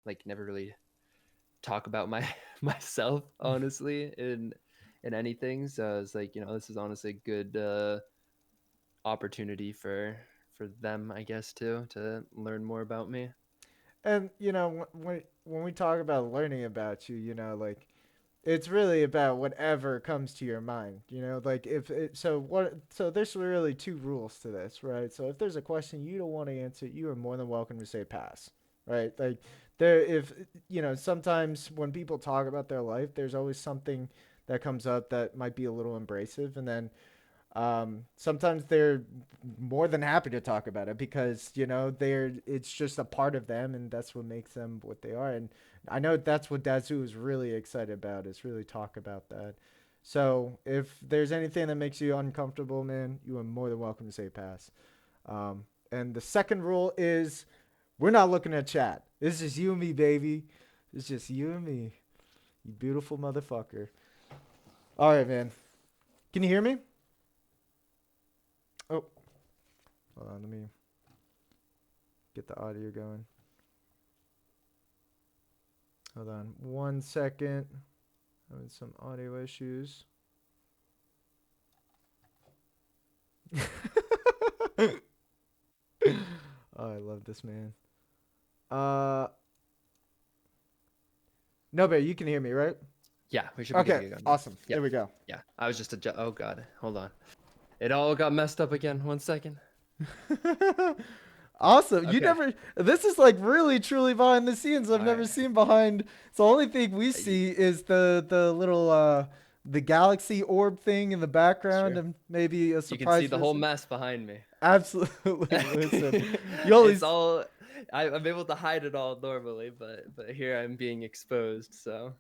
like never really talk about myself honestly in anything. So it's like, this is honestly a good opportunity for them, I guess, too, to learn more about me. And when we talk about learning about you, like it's really about whatever comes to your mind. Like if it, so what so there's really two rules to this, right? So if there's a question you don't want to answer, you are more than welcome to say pass, right? Like there if sometimes when people talk about their life, there's always something that comes up that might be a little abrasive, and then sometimes they're more than happy to talk about it because it's just a part of them, and that's what makes them what they are. And I know that's what Dazu is really excited about, is really talk about that. So if there's anything that makes you uncomfortable, man, you are more than welcome to say pass. And the second rule is we're not looking at chat. This is you and me, baby. It's just you and me, you beautiful motherfucker. All right, man. Can you hear me? Oh, hold on. Let me get the audio going. Hold on 1 second. Having some audio issues. Oh, I love this man. Uh, no, but you can hear me, right? Yeah, we should be good to Okay, go now. awesome. Yeah. There we go. Yeah, I was just oh god, hold on, it all got messed up again. 1 second. Awesome. You Okay. never. This is like really truly behind the scenes. I've All never right. seen behind. So the only thing we Uh, y- see is the little the galaxy orb thing in the background, sure. and maybe a You can see surprise the whole visit. mess behind me. Absolutely. Listen, you It's always. all I'm able to hide it all normally, but here I'm being exposed. So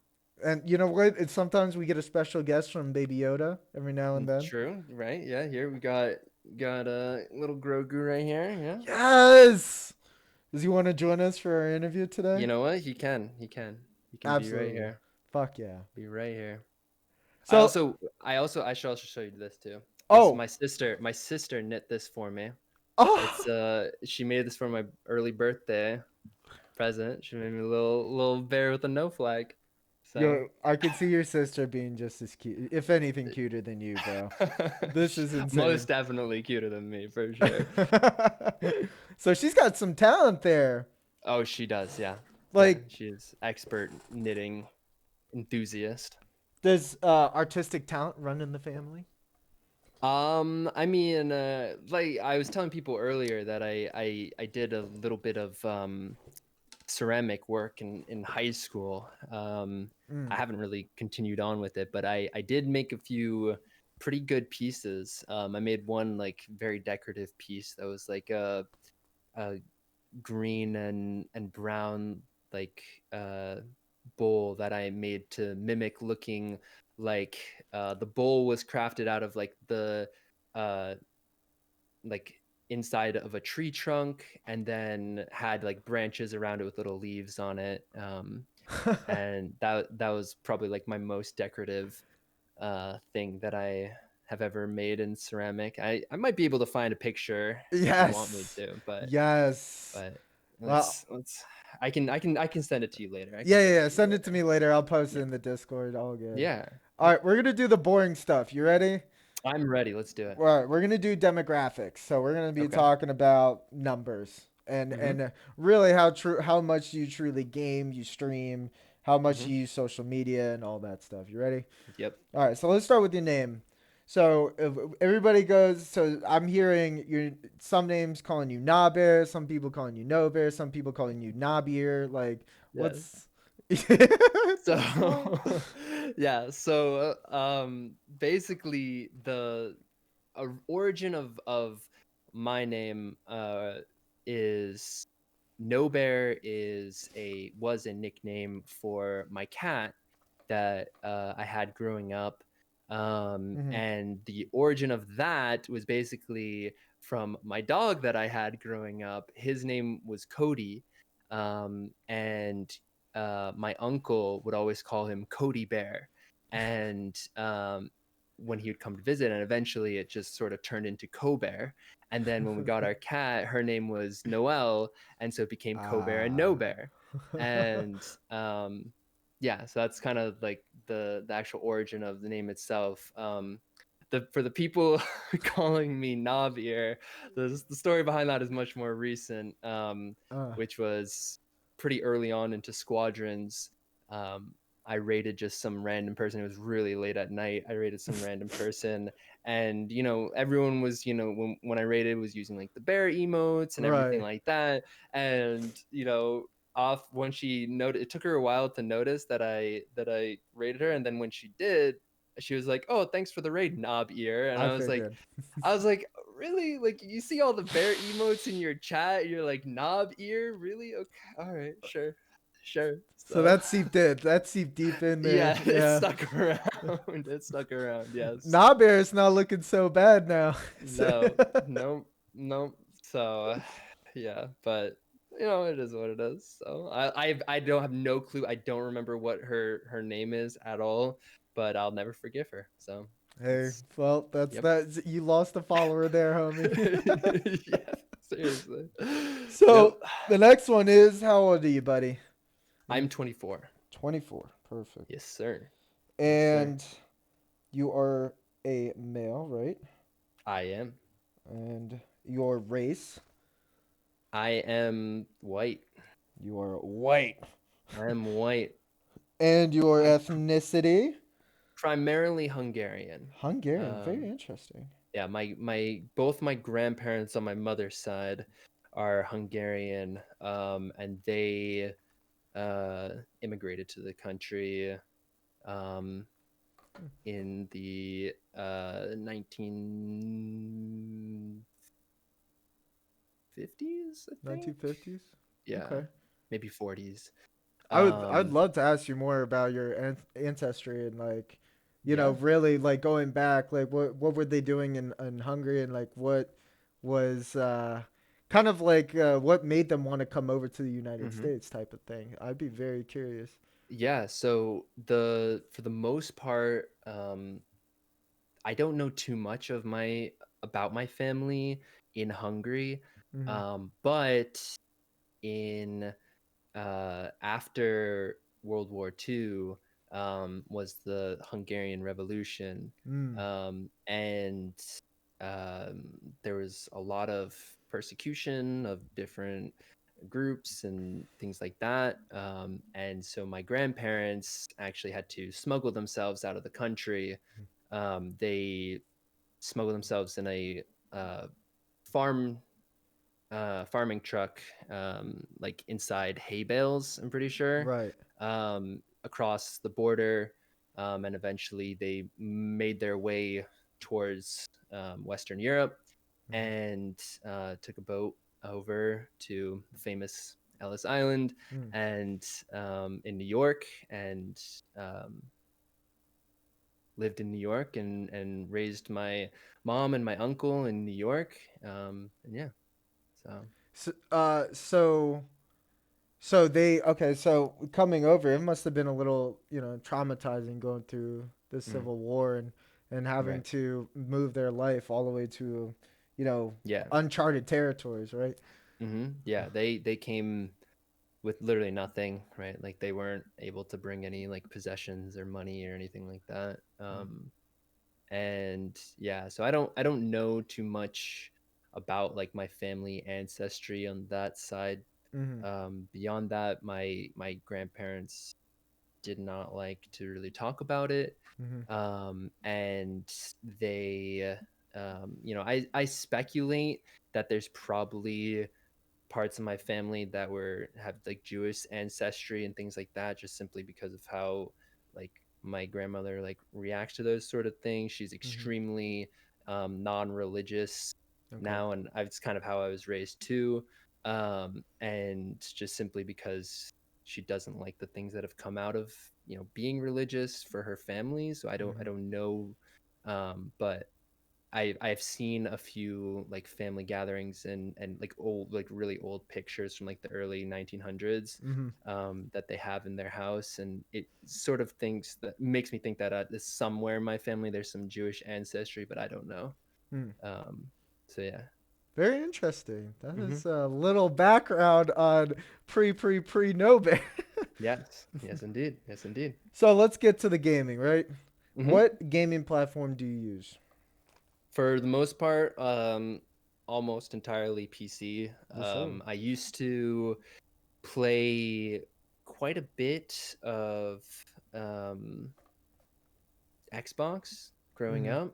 And you know what? It's sometimes we get a special guest from Baby Yoda every now and then. true, right? Yeah, here we got a little Grogu right here. Yeah. Yes. Does he want to join us for our interview today? You know what? He can be right Absolutely. here. Fuck yeah. Be right here. I So, also I should also show you this too. This oh, my sister knit this for me. It's oh, she made this for my early birthday present. She made me a little bear with a no flag. So I could see your sister being just as cute, if anything, cuter than you, bro. This is most insane. definitely cuter than me for sure. So she's got some talent there. Oh, she does, yeah. Yeah, Like, she is expert knitting enthusiast. does artistic talent run in the family? I mean, like I was telling people earlier that I did a little bit of ceramic work in high school. I Mm. haven't really continued on with it, but I did make a few pretty good pieces. I made one like very decorative piece that was like a green and brown like uh bowl that I made to mimic looking like the bowl was crafted out of like the uh like inside of a tree trunk and then had like branches around it with little leaves on it. And that was probably like my most decorative thing that I have ever made in ceramic. I might be able to find a picture if you want me Yes. to, Yes. but Well, let's I can send it to you later. I can yeah, yeah, send it yeah. to you Send it to later. me later. I'll post it Yeah. in the Discord. All good. Yeah. All right, we're gonna do the boring stuff. You ready? I'm ready. Let's do it. All right, we're gonna do demographics. So we're gonna be Okay. talking about numbers and Mhm. really how much you truly game, you stream, how much Mhm. you use social media, and all that stuff. You ready? Yep. All right, so let's start with your name. So if everybody goes, so I'm hearing your some names calling you NaBear, some people calling you NoBear, some people calling you NaBear. Like, Yes. what's So That's fine. yeah, so basically the origin of my name is No Bear is a was a nickname for my cat that I had growing up. Hmm. And the origin of that was basically from my dog that I had growing up. His name was Cody. And my uncle would always call him Cody Bear. And when he would come to visit, and eventually it just sort of turned into Co-Bear. And then when we got our cat, her name was Noelle, and so it became Co-Bear and No Ah, Bear. And yeah, so that's kind of like the actual origin of the name itself. The for the people calling me Navir, the story behind that is much more recent, uh, which was pretty early on into squadrons. um, I raided just some random person. It was really late at night. I raided some random person, and everyone was, when I raided, was using like the bear emotes and everything right. like that. And off when she noted, it took her a while to notice that I raided her, and then when she did, she was like, "Oh, thanks for the raid, knob ear." And I I was like, figured. really? Like, you see all the bear emotes in your chat, you're like, knob ear? Really? Okay, all right, sure, sure. So So that seeped in. That seeped deep in there. yeah, it Yeah. stuck around. It stuck around. Yes. Nah Bear is not looking so bad now. No. Nope. Nope. So yeah, but it is what it is. So I don't have no clue. I don't remember what her name is at all, but I'll never forgive her. So Hey, it's well, that's yep. that. You lost a follower there, homie. Yeah, seriously. Yep. So the next one is, how old are you, buddy? I'm 24. 24. Perfect. Yes, sir. Yes, sir. And you are a male, right? I am. And your race, I am white. you are white. I am white. And your I'm ethnicity, primarily Hungarian. Hungarian. Very Um, interesting. yeah, my both my grandparents on my mother's side are Hungarian, and they immigrated to the country um, in the 1950s, I think. 1950s. Yeah, Okay. maybe 40s. I'd Um, love to ask you more about your ancestry and, like, yeah. really, like, going back, like, what were they doing in Hungary, and like what was kind of like what made them want to come over to the United Hmm. States, type of thing. I'd be very curious. Yeah, so the for the most part, I don't know too much about my family in Hungary, Mhm. but in after World War II was the Hungarian Revolution, Mm. and there was a lot of persecution of different groups and things like that. And so my grandparents actually had to smuggle themselves out of the country. They smuggled themselves in a uh, farm farming truck, like inside hay bales, I'm pretty sure, Right. across the border. And eventually they made their way towards Western Europe Mhm. and took a boat over to the famous Ellis Island Mm. and in New York, and um, lived in New York, and raised my mom and my uncle in New York. And yeah, so. So, they, okay, so coming over, it must have been a little, traumatizing, going through the Mm, Civil War, and having right. to move their life all the way to, you know, Yeah. uncharted territories, right? Yeah, they came with literally nothing, right? Like they weren't able to bring any like possessions or money or anything like that. And yeah, so I don't know too much about like my family ancestry on that side. Mm-hmm. Beyond that, my grandparents did not like to really talk about it. Mm-hmm. And they I speculate that there's probably parts of my family that were have like Jewish ancestry and things like that, just simply because of how like my grandmother like reacts to those sort of things. She's Mm-hmm. extremely non-religious Okay. now, and it's kind of how I was raised too. And just simply because she doesn't like the things that have come out of being religious for her family. So I don't I Mm-hmm. don't know, but I've seen a few like family gatherings and like old, like really old pictures from like the early 1900s Mm-hmm. that they have in their house, and it sort of thinks that makes me think that somewhere in my family there's some Jewish ancestry, but I don't know. Mm. Um, so yeah. Very interesting. That Hmm. is a little background on pre no bear. Yes, yes, indeed, yes, indeed. So let's get to the gaming, right? Hmm. What gaming platform do you use? For the most part, almost entirely PC. Yes, sir. I used to play quite a bit of um, Xbox growing Mm-hmm.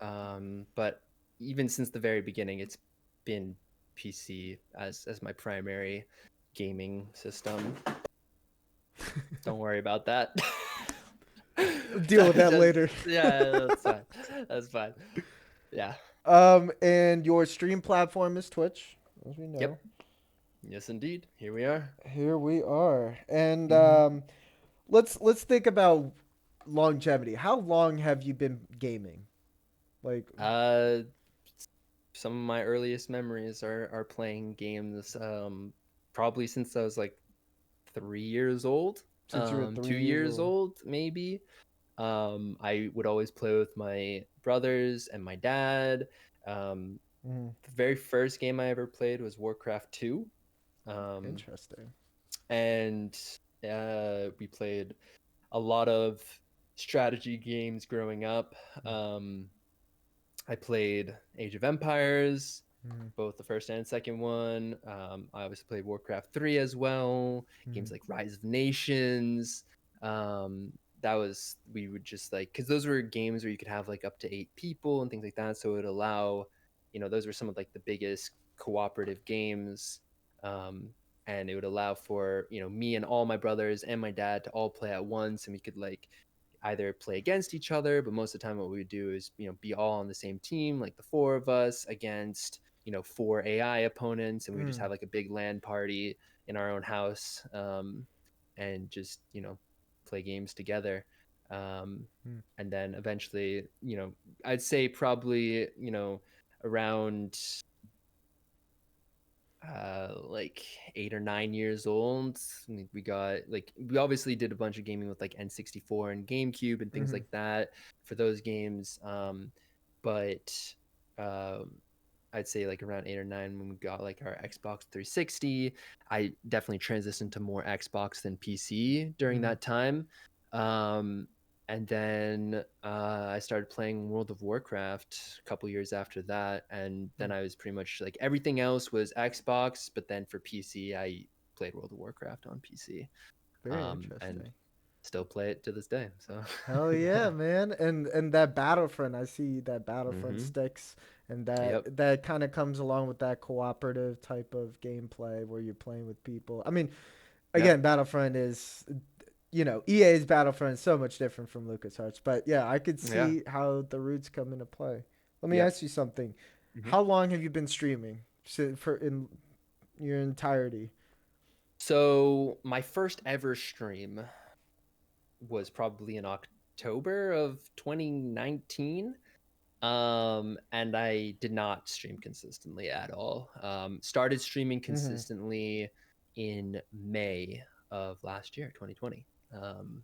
up, but even since the very beginning, it's been PC as my primary gaming system. Don't worry about that. Deal with that Just later. yeah, that's fine. That's fine. Yeah. And your stream platform is Twitch, as we know. Yep. Yes, indeed. Here we are. Here we are, and Hmm. let's think about longevity. How long have you been gaming? Like, Uh, some of my earliest memories are playing games. Probably since I was like 3 years old. since you were 2 3 years years old. old maybe. I would always play with my brothers and my dad. Um, Mm, the very first game I ever played was Warcraft 2. Um, interesting. and we played a lot of strategy games growing up. Um, I played Age of Empires, Mm, both the first and second one. I obviously played Warcraft 3 as well, mm, games like Rise of Nations. Um, that was, we would just like, because those were games where you could have like up to 8 people and things like that. So it would allow, those were some of like the biggest cooperative games. Um, and it would allow for, me and all my brothers and my dad to all play at once. And we could like either play against each other, but most of the time what we would do is, be all on the same team, like the four of us against, four AI opponents, and we just mm, have like a big LAN party in our own house, and just, play games together. Um, mm, and then eventually, I'd say probably, around like 8 or 9 years old. We got like, we obviously did a bunch of gaming with like N64 and GameCube and things mm, like that for those games. But um I'd say like around 8 or 9 when we got like our Xbox 360. I definitely transitioned to more Xbox than PC during mm, that time. Um, and then I started playing World of Warcraft a couple years after that, and then mm. I was pretty much like everything else was Xbox, but then for PC, I played World of Warcraft on PC, Very and interesting. still play it to this day. So Hell yeah, yeah. man. And that Battlefront, I see that Battlefront Hmm. sticks and Yep. that kind of comes along with that cooperative type of gameplay where you're playing with people. I mean, Yep. again, Battlefront is EA's Battlefront is so much different from LucasArts, but yeah, I could Yeah. see how the roots come into play. Let me Yep. ask you something. Hmm. How long have you been streaming for in your entirety? So my first ever stream was probably in October of 2019. And I did not stream consistently at all. Started streaming Mm-hmm. consistently in May of last year, 2020. Um,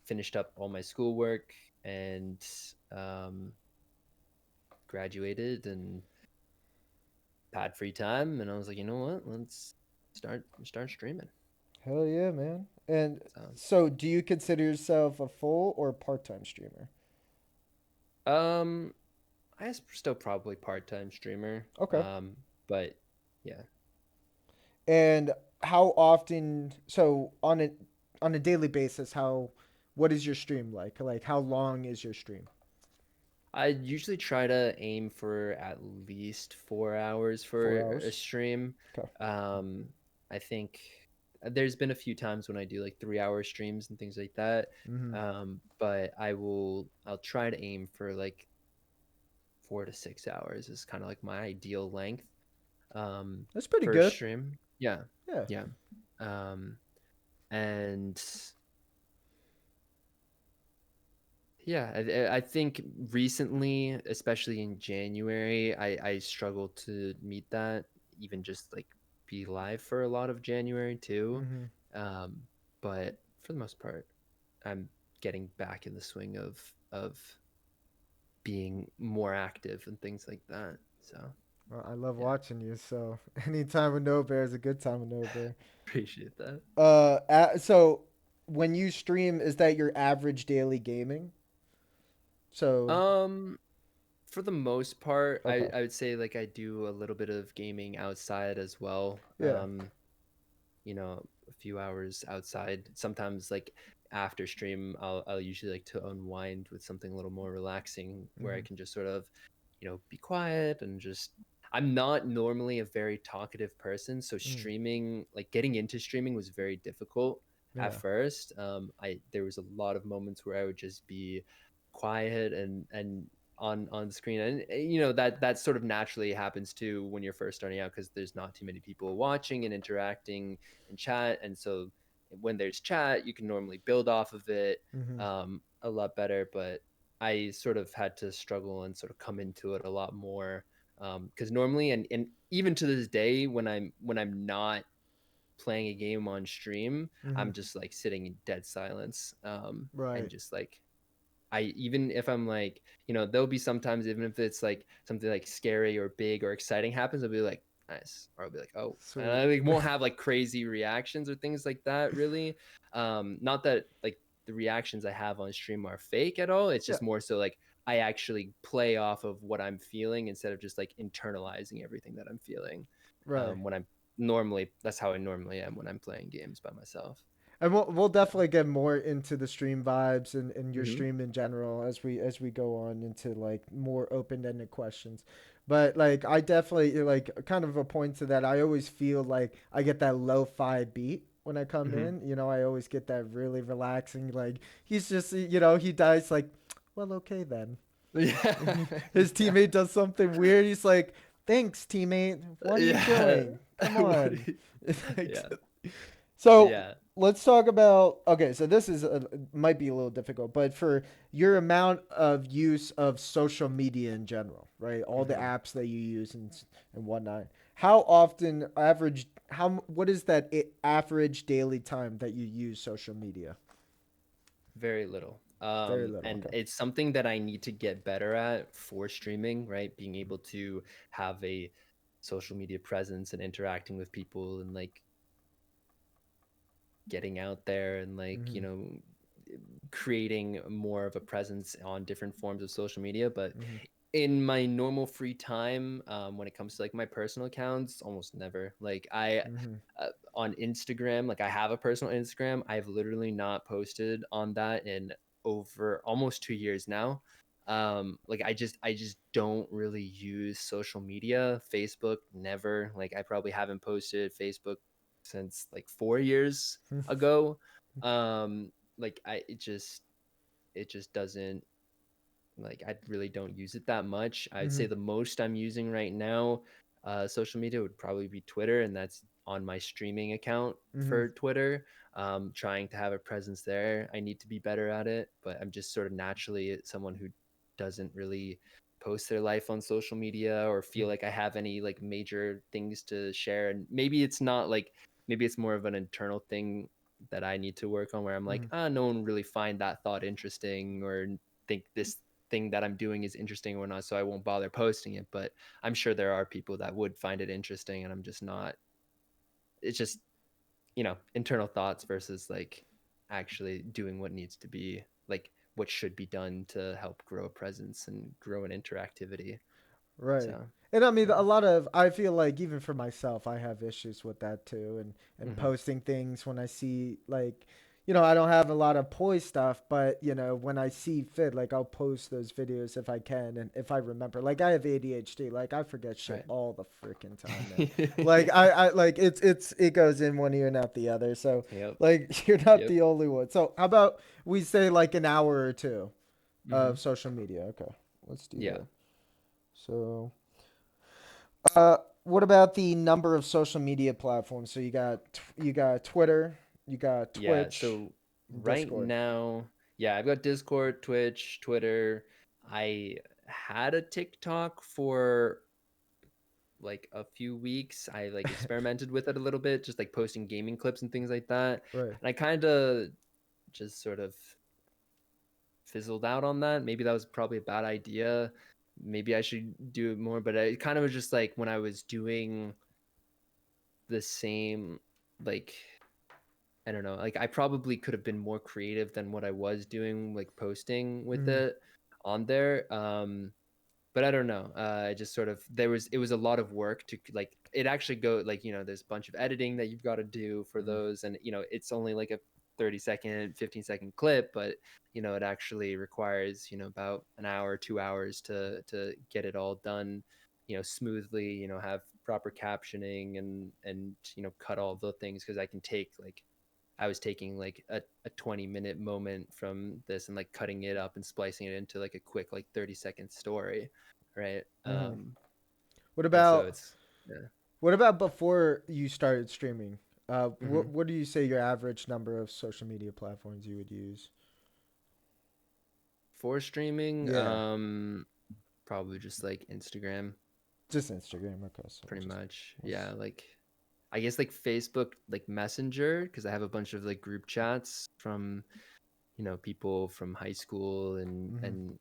Finished up all my schoolwork and um, graduated and had free time, and I was like, you know what, let's start streaming. Hell yeah, man. And So so, do you consider yourself a full or part-time streamer? um I still probably part-time streamer. Okay. But yeah. And how often? So on a daily basis, how what is your stream like? Like how long is your stream? I usually try to aim for at least 4 hours Four for a hours. stream. Okay. Um, I think there's been a few times when I do like 3 hour streams and things like that. Mm-hmm. But I'll try to aim for like 4 to 6 hours is kind of like my ideal length. Um, That's pretty for a good. stream. Yeah. Yeah. Yeah. Um, and Yeah, I think recently, especially in January, I struggled to meet that, even just like be live for a lot of January too. Mm-hmm. Um, but for the most part, I'm getting back in the swing of being more active and things like that. So Well, I love Yeah, watching you, so any time with No Bear is a good time with No Bear. appreciate that. So when you stream, is that your average daily gaming? So Um, for the most part, okay, I would say like I do a little bit of gaming outside as well. yeah, A few hours outside. Sometimes like after stream, I'll usually like to unwind with something a little more relaxing where I hmm can just sort of, be quiet and just I'm not normally a very talkative person, so mm, streaming, like getting into streaming was very difficult at yeah, first. I there was a lot of moments where I would just be quiet and on screen, and that sort of naturally happens too when you're first starting out because there's not too many people watching and interacting in chat. And so when there's chat, you can normally build off of it hmm a lot better. But I sort of had to struggle and sort of come into it a lot more because normally, and even to this day, when I'm not playing a game on stream, hmm I'm just like sitting in dead silence and right, just like I even if I'm like, there'll be sometimes even if it's like something like scary or big or exciting happens, I'll be like, nice. Or I'll be like, oh. And sweet, I like, won't have like crazy reactions or things like that, really. Not that like the reactions I have on stream are fake at all. It's yeah, just more so like I actually play off of what I'm feeling instead of just like internalizing everything that I'm feeling. right. When I'm normally that's how I normally am when I'm playing games by myself. And we'll So definitely get more into the stream vibes and your hmm stream in general as we go on into like more open ended questions. But like I definitely like kind of a point to that. I always feel like I get that lo-fi beat when I come hmm in. I always get that really relaxing. Like he's just he dies like, well, okay then. Yeah. His Yeah. teammate does something weird. He's like, thanks, teammate. What are you Yeah. doing? Come What on. It's like yeah. so Yeah. let's talk about okay. So this is might be a little difficult, but for your amount of use of social media in general, right? All the Mhm. apps that you use and whatnot. How often average? What is that average daily time that you use social media? Very little. Very little. And Okay. it's something that I need to get better at for streaming, right? Being able to have a social media presence and interacting with people and like getting out there and like, Mm-hmm. creating more of a presence on different forms of social media. But Mm-hmm. in my normal free time, when it comes to like my personal accounts, almost never. Like Mm-hmm. on Instagram, like I have a personal Instagram. I've literally not posted on that in over almost 2 years now. Like I just don't really use social media. Facebook, never. Like I probably haven't posted Facebook since like 4 years ago. Like it just doesn't, like I really don't use it that much. I'd Mm-hmm. say the most I'm using right now, social media would probably be Twitter, and that's on my streaming account Mm-hmm. for Twitter. Trying to have a presence there. I need to be better at it, but I'm just sort of naturally someone who doesn't really post their life on social media or feel like I have any like major things to share. And maybe it's more of an internal thing that I need to work on where I'm Mm-hmm. like, no one really find that thought interesting or think this thing that I'm doing is interesting or not, so I won't bother posting it. But I'm sure there are people that would find it interesting, and I'm just not. It's just internal thoughts versus like actually doing what needs to be like what should be done to help grow a presence and grow an interactivity. Right. So And I mean, yeah. a lot of I feel like even for myself, I have issues with that too, and hmm posting things when I see like, I don't have a lot of poi stuff, but when I see fit, like I'll post those videos if I can and if I remember. Like I have ADHD, like I forget shit Right. all the freaking time, man. Like I like it goes in one ear and out the other. So Yep. like you're not Yep. the only one. So how about we say like an hour or two hmm of social media? Okay, let's do Yeah. that. So, what about the number of social media platforms? So you got Twitter, you got Yeah. Twitch, So and right Discord. now, yeah, I've got Discord, Twitch, Twitter. I had a TikTok for like a few weeks. I like experimented with it a little bit, just like posting gaming clips and things like that. Right. And I kind of just sort of fizzled out on that. Maybe that was probably a bad idea. maybe I should do it more, but I kind of was just like when I was doing the same, like, I don't know, like I probably could have been more creative than what I was doing, like posting with Mm-hmm. it on there. But I don't know. I just sort of it was a lot of work to like it actually go like there's a bunch of editing that you've got to do for those, and it's only like a 30-second, 15-second clip, but it actually requires about an hour, 2 hours to get it all done smoothly, have proper captioning and cut all the things because I was taking like a 20-minute moment from this and like cutting it up and splicing it into like a quick like 30-second story, right? Mm-hmm. What And so about it's yeah. what about before you started streaming? hmm What do you say your average number of social media platforms you would use? For streaming, Yeah, probably just like Instagram, just Instagram. Okay, so pretty just much. let's. Yeah, like I guess like Facebook, like Messenger, because I have a bunch of like group chats from people from high school Mm-hmm. and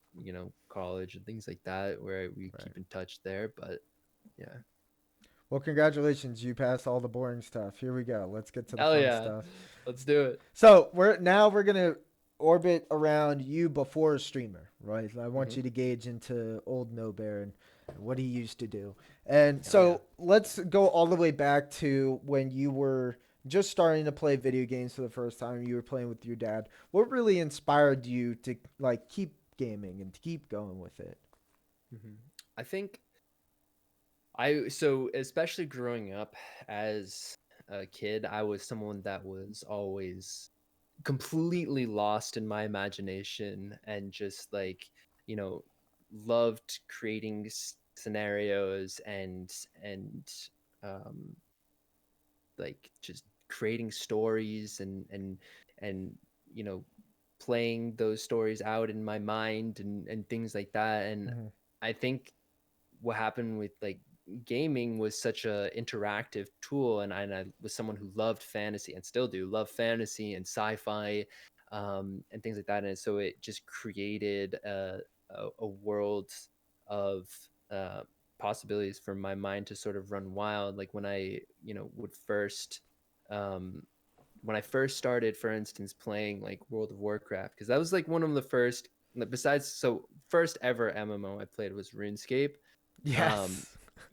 college and things like that where we Right. keep in touch there. But yeah. Well, congratulations, you passed all the boring stuff. Here we go. Let's get to the Hell fun yeah. stuff. Let's do it. So we're gonna orbit around you before a streamer, right? I want hmm you to gauge into old TheNoBear and what he used to do. And Hell yeah. so let's go all the way back to when you were just starting to play video games for the first time. You were playing with your dad. What really inspired you to like keep gaming and to keep going with it? hmm I think so especially growing up as a kid, I was someone that was always completely lost in my imagination and just like, you know, loved creating scenarios and um like just creating stories and you know playing those stories out in my mind and things like that. And Mm-hmm. I think what happened with like gaming was such a interactive tool, and I was someone who loved fantasy and still do love fantasy and sci-fi and things like that, and so it just created a world of uh, possibilities for my mind to sort of run wild. Like when I would first um, when I first started, for instance, playing like World of Warcraft, because that was like one of the first, like, besides, so first ever MMO I played was RuneScape. Um, Yes.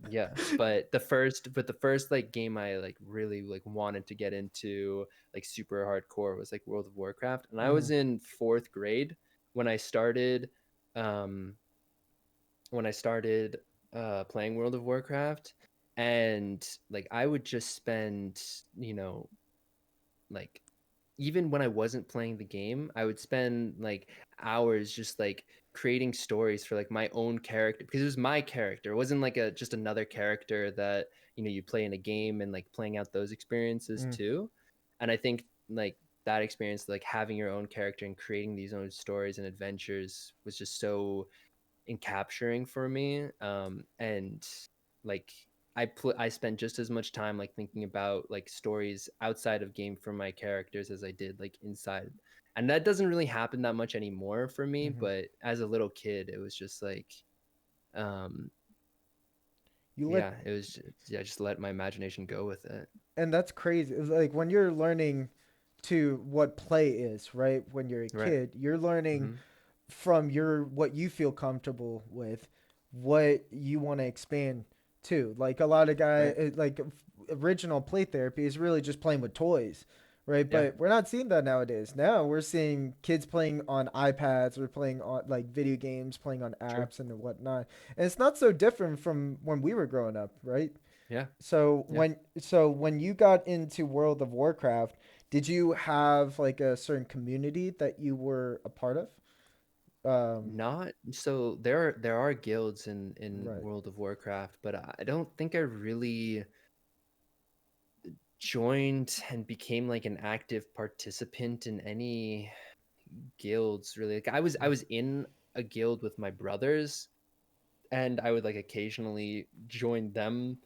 yeah, but the first like game I like really like wanted to get into like super hardcore was like World of Warcraft, and I Mm-hmm. was in fourth grade when I started, um, when I started playing World of Warcraft, and like I would just spend like even when I wasn't playing the game, I would spend like hours just like creating stories for like my own character because it was my character. It wasn't like a just another character that you play in a game and like playing out those experiences Mm-hmm. too. And I think like that experience, like having your own character and creating these own stories and adventures, was just so encapturing for me. And like I spent just as much time like thinking about like stories outside of game for my characters as I did like inside. And that doesn't really happen that much anymore for me, Mm-hmm. but as a little kid it was just like um You let yeah, it was yeah, just let my imagination go with it. and that's crazy. It's like when you're learning to what play is, right? When you're a Right. kid, you're learning hmm from your what you feel comfortable with, what you want to expand to. Like a lot of Right. guys, original play therapy is really just playing with toys, right? Yeah. But we're not seeing that nowadays. Now we're seeing kids playing on iPads or playing on like video games, playing on True. apps and whatnot. And it's not so different from when we were growing up, right? Yeah. So Yeah. when you got into World of Warcraft, did you have like a certain community that you were a part of? Um, Not so there are guilds in right. World of Warcraft, but I don't think I really joined and became like an active participant in any guilds really. Like I Mm. was in a guild with my brothers, and I would like occasionally join them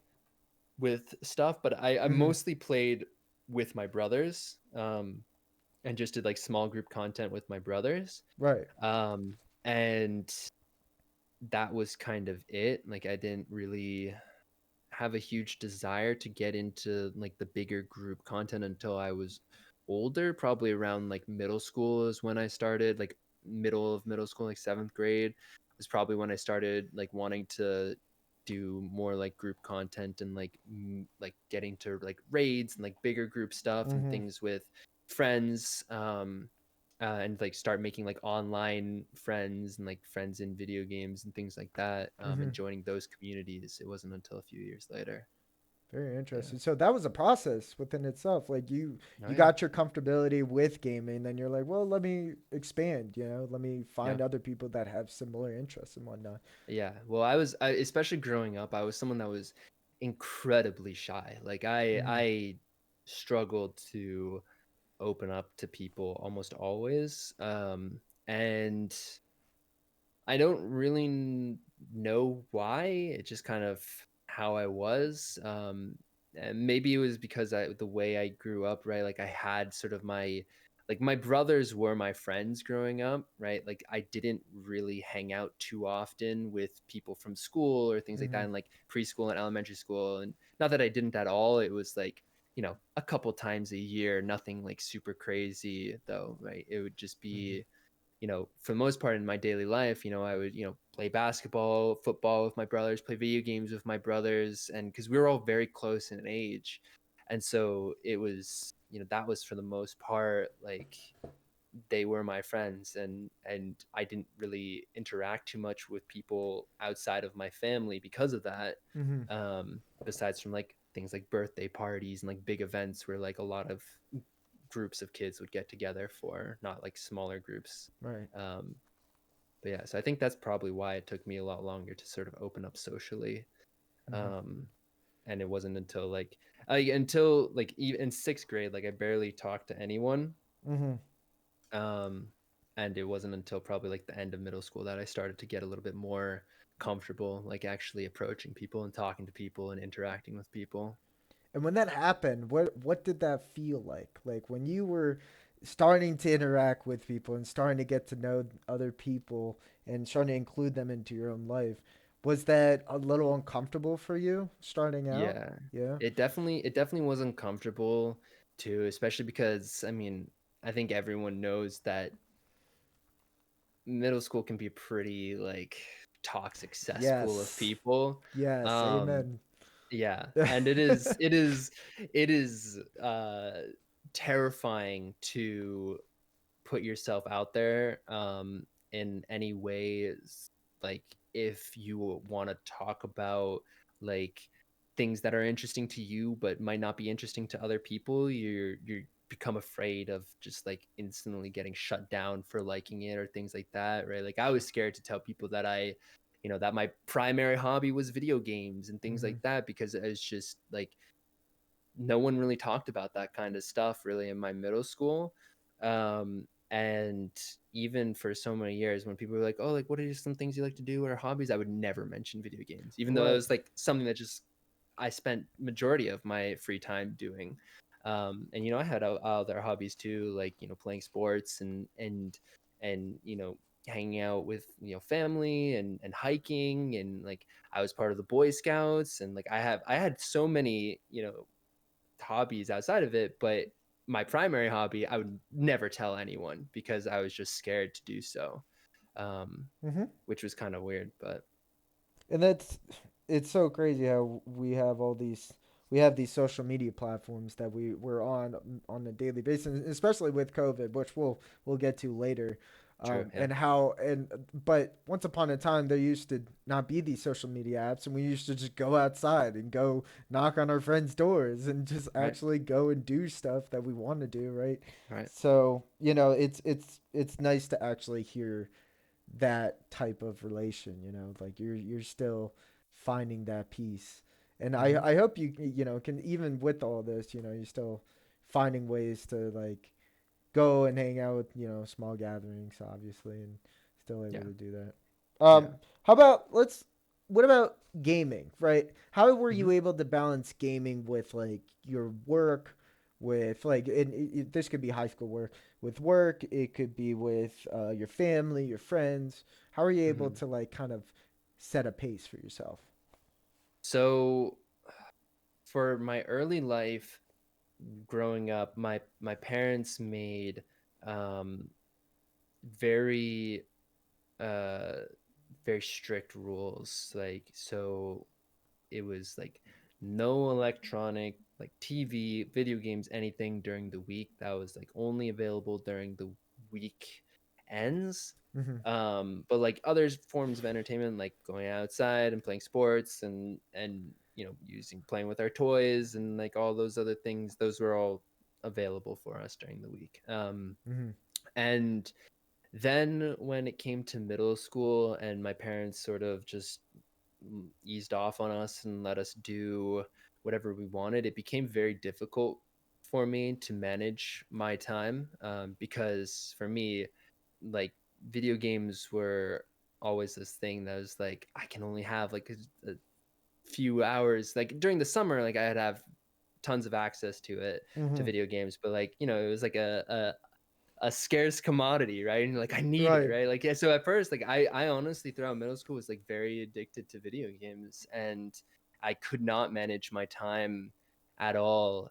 with stuff, but I Mm-hmm. mostly played with my brothers, and just did like small group content with my brothers. Right. Um and that was kind of it. Like I didn't really have a huge desire to get into like the bigger group content until I was older, probably around like middle school is when I started, like middle of middle school, like 7th grade was probably when I started like wanting to do more like group content and like like getting to like raids and like bigger group stuff and Mm-hmm. things with friends. And like start making like online friends and like friends in video games and things like that, Mm-hmm. and joining those communities. It wasn't until a few years later. Very Yeah. interesting. So that was a process within itself. Like Oh you yeah. got your comfortability with gaming, then you're like, well, let me expand. Let me Yeah. find other people that have similar interests and whatnot. Yeah. Well, especially growing up, I was someone that was incredibly shy. Like Mm-hmm. I struggled to open up to people almost always. And I don't really know why. It's just kind of how I was. And maybe it was because the way I grew up, right? Like I had sort of my brothers were my friends growing up, right? Like I didn't really hang out too often with people from school or things like Mm-hmm. that in like preschool and elementary school. And not that I didn't at all. It was like, a couple times a year, nothing like super crazy though, right? It would just Mm-hmm. be, for the most part in my daily life, I would, play basketball, football with my brothers, play video games with my brothers. And because we were all very close in age. And so it was, that was for the most part, like they were my friends. And I didn't really interact too much with people outside of my family because of that. Mm-hmm. Besides from like things like birthday parties and like big events where like a lot of groups of kids would get together for, not like smaller groups. Right. um but yeah, so I think that's probably why it took me a lot longer to sort of open up socially. Mm-hmm. um and it wasn't until like even in 6th grade, like I barely talked to anyone. Mm-hmm. um and it wasn't until probably like the end of middle school that I started to get a little bit more comfortable, like actually approaching people and talking to people and interacting with people. And when that happened, what did that feel like? Like when you were starting to interact with people and starting to get to know other people and starting to include them into your own life, was that a little uncomfortable for you starting out? Yeah, Yeah. it definitely was uncomfortable too, especially because I mean, I think everyone knows that middle school can be pretty like toxic cesspool of Yes. people. Yes. um Amen. yeah, and it is terrifying to put yourself out there, in any ways, like if you want to talk about like things that are interesting to you but might not be interesting to other people, you become afraid of just like instantly getting shut down for liking it or things like that, right? Like I was scared to tell people that that my primary hobby was video games and things Mm-hmm. like that, because it was just like no one really talked about that kind of stuff really in my middle school. And even for so many years, when people were like, oh, like what are some things you like to do or hobbies, I would never mention video games, even though it Right. was like something that just I spent majority of my free time doing. And I had other hobbies too, like playing sports and hanging out with family and hiking, and like I was part of the Boy Scouts, and like I had so many hobbies outside of it, but my primary hobby I would never tell anyone because I was just scared to do so, um, Mm-hmm. which was kind of weird, but And that's it's so crazy how we have these social media platforms that we're on a daily basis, especially with COVID, which we'll get to later. true. Yeah. And how and but once upon a time there used to not be these social media apps, and we used to just go outside and go knock on our friends' doors and just Right. actually go and do stuff that we want to do, right? Right. So it's nice to actually hear that type of relation, like you're still finding that peace. And Mm-hmm. I hope you can, even with all this, you're still finding ways to like go and hang out with, small gatherings obviously, and still able Yeah. to do that. Yeah. How about let's what about gaming, right? How were Mm-hmm. you able to balance gaming with like your work, with like this could be high school work, with work, it could be with your family, your friends. How are you able Mm-hmm. to like kind of set a pace for yourself? So for my early life growing up, my parents made um very uh very strict rules. Like, so it was like no electronic, like TV, video games, anything during the week. That was like only available during the week ends. Mm-hmm. But like other forms of entertainment, like going outside and playing sports and using playing with our toys and like all those other things, those were all available for us during the week. Mm-hmm. And then when it came to middle school and my parents sort of just eased off on us and let us do whatever we wanted, it became very difficult for me to manage my time, because for me, like, video games were always this thing that was like I can only have like a few hours. Like during the summer, like I'd have tons of access to it, to Mm-hmm. video games, but like it was like a scarce commodity, right? And like I need it, Right. right? Like, yeah, so at first, like I honestly throughout middle school was like very addicted to video games, and I could not manage my time at all.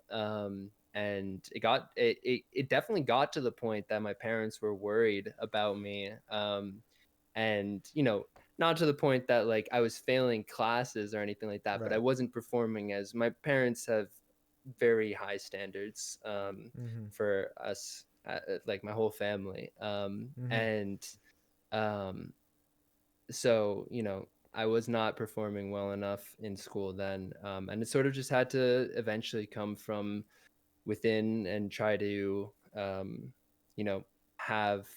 And it definitely got to the point that my parents were worried about me. And not to the point that like I was failing classes or anything like that, but I Right. wasn't performing, as my parents have very high standards Mm-hmm. for us, like my whole family. Mm-hmm. And um, so I was not performing well enough in school then, and it sort of just had to eventually come from within and try to you know have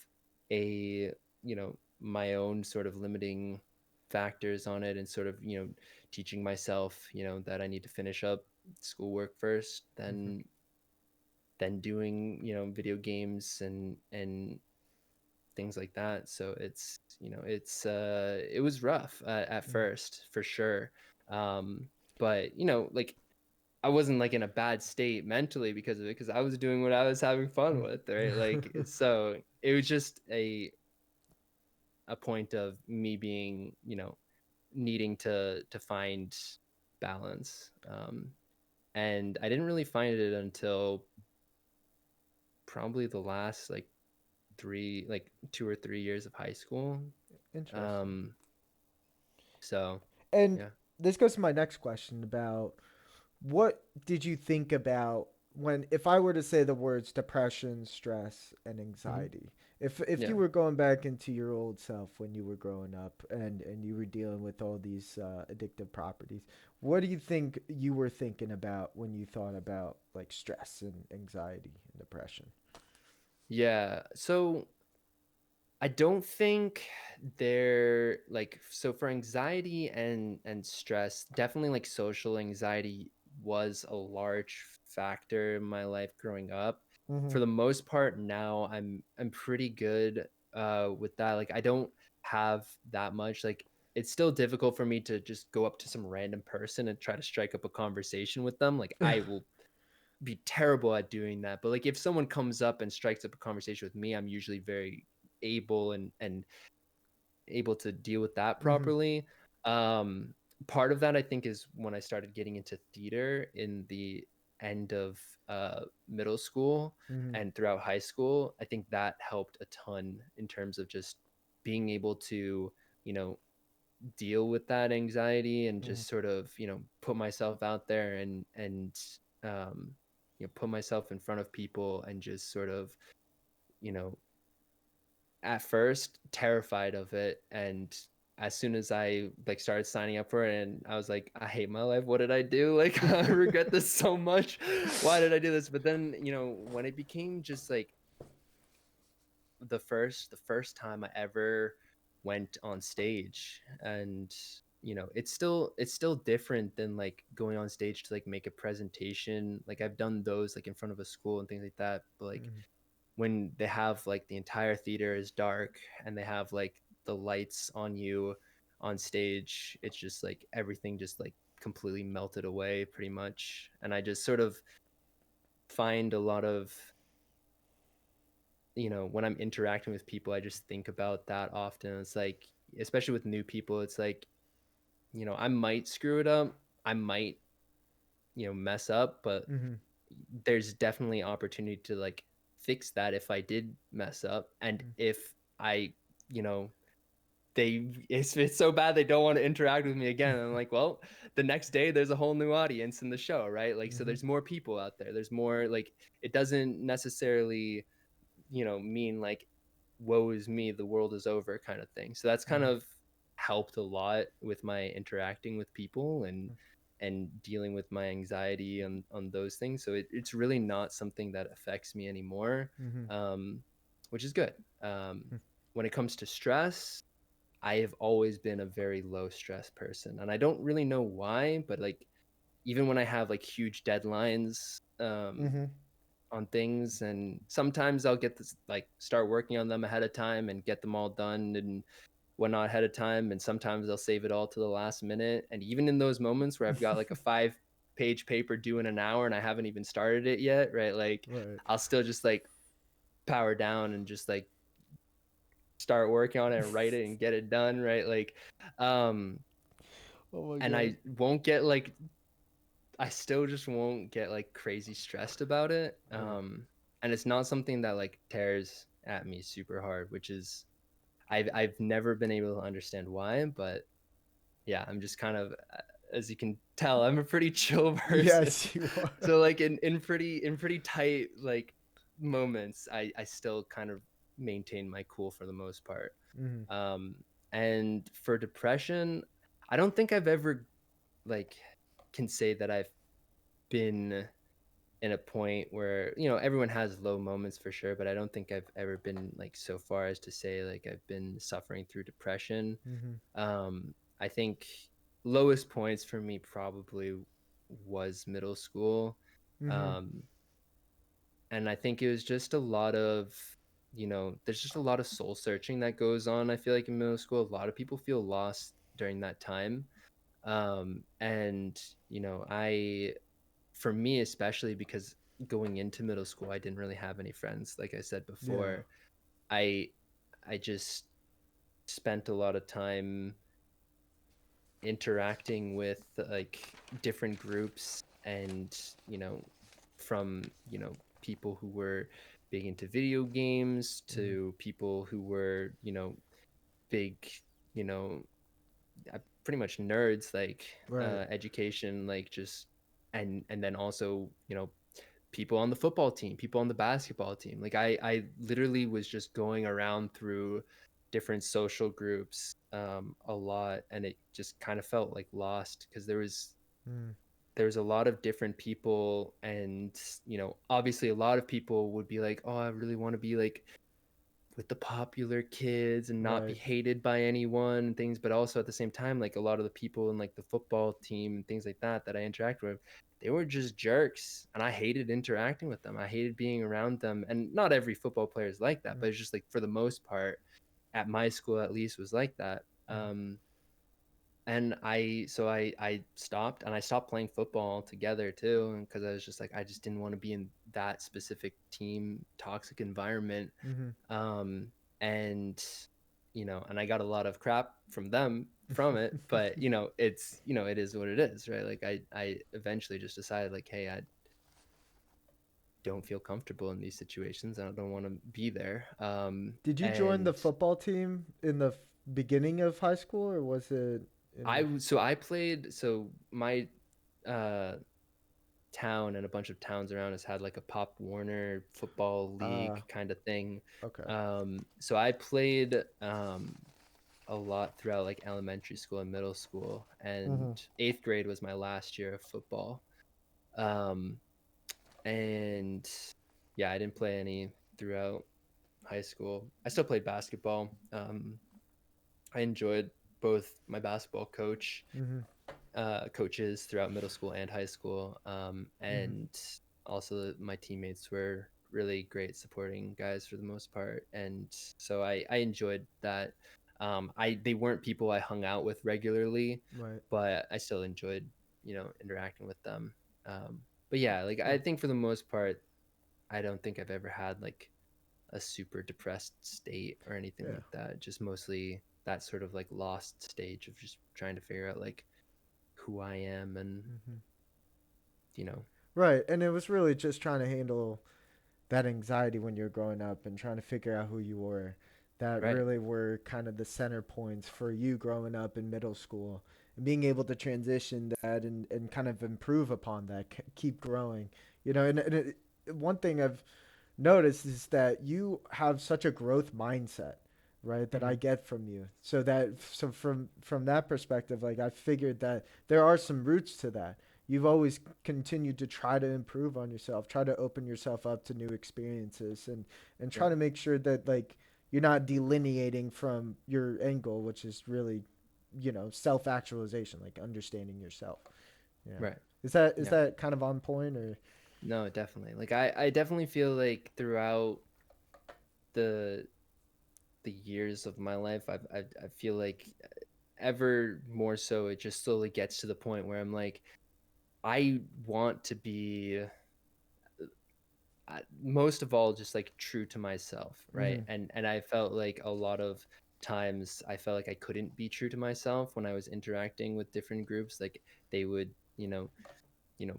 a my own sort of limiting factors on it, and sort of teaching myself that I need to finish up schoolwork first, Mm-hmm. then doing video games and things like that. So it was rough at Mm-hmm. first, for sure. But like I wasn't like in a bad state mentally because of it, because I was doing what I was having fun with, right? Like, so it was just a point of me being needing to find balance. And I didn't really find it until probably the last like 2 or 3 years of high school. Interesting. Um, so And yeah. this goes to my next question about what did you think about when, if I were to say the words depression, stress, and Hmm. anxiety, if you Yeah. were going back into your old self when you were growing up and you were dealing with all these addictive properties, what do you think you were thinking about when you thought about like stress and anxiety and depression? Yeah. So I don't think they're like, so for anxiety and stress, definitely like social anxiety was a large factor in my life growing up. Mm-hmm. For the most part now I'm pretty good with that. Like I don't have that much. Like it's still difficult for me to just go up to some random person and try to strike up a conversation with them. Like I will be terrible at doing that. But like if someone comes up and strikes up a conversation with me, I'm usually very able and able to deal with that Mm-hmm. properly. Um, Part of that I think is when I started getting into theater in the end of middle school Mm-hmm. and throughout high school. I think that helped a ton in terms of just being able to, you know, deal with that anxiety and Mm-hmm. just sort of put myself out there and um put myself in front of people and just sort of you know at first terrified of it, and as soon as I like started signing up for it, and I was like, I hate my life, what did I do? Like, I regret this so much. Why did I do this? But then when it became just like the first time I ever went on stage, and it's still different than like going on stage to like make a presentation. Like I've done those like in front of a school and things like that, but like Mm-hmm. when they have like the entire theater is dark and they have like the lights on you on stage, it's just like everything just like completely melted away pretty much. And I just sort of find a lot of when I'm interacting with people, I just think about that often. It's like, especially with new people, it's like I might screw it up. I might, mess up, but Mhm. there's definitely opportunity to like fix that if I did mess up. And Mm. if I, you know, it's so bad they don't want to interact with me again. And I'm like, well, the next day there's a whole new audience in the show, right? Like, so Mhm. there's more people out there. There's more like it doesn't necessarily, mean like woe is me, the world is over kind of thing. So that's kind Mhm. of helped a lot with my interacting with people and dealing with my anxiety on those things. So it's really not something that affects me anymore, Mhm. um, which is good. Mm. When it comes to stress, I have always been a very low stress person, and I don't really know why, but like even when I have like huge deadlines, Mhm. on things, and sometimes I'll get this like start working on them ahead of time and get them all done and whatnot ahead of time, and sometimes I'll save it all to the last minute. And even in those moments where I've got like a 5-page paper due in an hour and I haven't even started it yet, right? Like Right. I'll still just like power down and just like start working on it and write it and get it done, right? Like um Oh my and god. I still just won't get like crazy stressed about it. Right. And it's not something that like tears at me super hard, which is I've never been able to understand why, but yeah, I'm just kind of as you can tell, I'm a pretty chill person. Yes, you are. So like in pretty tight like moments, I still kind of maintain my cool for the most part. Mhm. Um and for depression, I don't think I've ever like can say that I've been in a point where everyone has low moments for sure, but I don't think I've ever been like so far as to say like I've been suffering through depression. Mhm. I think lowest points for me probably was middle school. Mhm. um and I think it was just a lot of there's just a lot of soul searching that goes on. I feel like in middle school a lot of people feel lost during that time. And I for me especially, because going into middle school I didn't really have any friends, like I said Yeah. before. I i just spent a lot of time interacting with like different groups, and from people who were big into video games Mhm. to people who were big, you know pretty much nerds, like Right. education, like just and then also people on the football team, people on the basketball team. Like I literally was just going around through different social groups a lot, and it just kind of felt like lost because Mm. there's a lot of different people, and obviously a lot of people would be like, oh, I really want to be like with the popular kids and not be Right. hated by anyone and things. But also at the same time, like a lot of the people in like the football team and things like that I interact with, they were just jerks, and I hated interacting with them. I hated being around them. And not every football player is like that, Mm. but it's just like for the most part at my school at least was like that. Mm. And I stopped, and I stopped playing football altogether too, because I was just like I just didn't want to be in that specific team toxic environment. Mhm. um and and I got a lot of crap from them from it, but it is what it is, right? Like I eventually just decided like, hey, I don't feel comfortable in these situations, I don't want to be there. Did you join the And football team in the beginning of high school, or was it in? I played, so my uh town and a bunch of towns around us had like a Pop Warner football league Ah. kind of thing. Okay. So I played a lot throughout like elementary school and middle school, and Mhm. 8th grade was my last year of football. Um, and yeah, I didn't play any throughout high school. I still played basketball. I enjoyed both my basketball Mhm. coaches throughout middle school and high school. Mhm. And also my teammates were really great supporting guys for the most part. And so I enjoyed that. They weren't people I hung out with regularly, Right. but I still enjoyed, interacting with them. But yeah, like I Cool. think for the most part, I don't think I've ever had like a super depressed state or anything Yeah. like that. Just mostly that sort of like lost stage of just trying to figure out like who I am and Hmm. you know Right, and it was really just trying to handle that anxiety when you're growing up and trying to figure out who you were. That right really were kind of the center points for you growing up in middle school and being able to transition that and kind of improve upon that, keep growing. You know, one thing I've noticed is that you have such a growth mindset, right? That I hmm get from you. So from that perspective, like I figured that there are some roots to that. You've always continued to try to improve on yourself, try to open yourself up to new experiences, and try right to make sure that like you're not delineating from your end goal, which is really, self actualization, like understanding yourself. Yeah. right Is yeah that kind of on point or? no definitely like I definitely feel like throughout the the years of my life I feel like ever more so it just slowly gets to the point where I'm like I want to be most of all just like true to myself, right? Mm-hmm. And I felt like a lot of times I felt like I couldn't be true to myself when I was interacting with different groups. Like they would,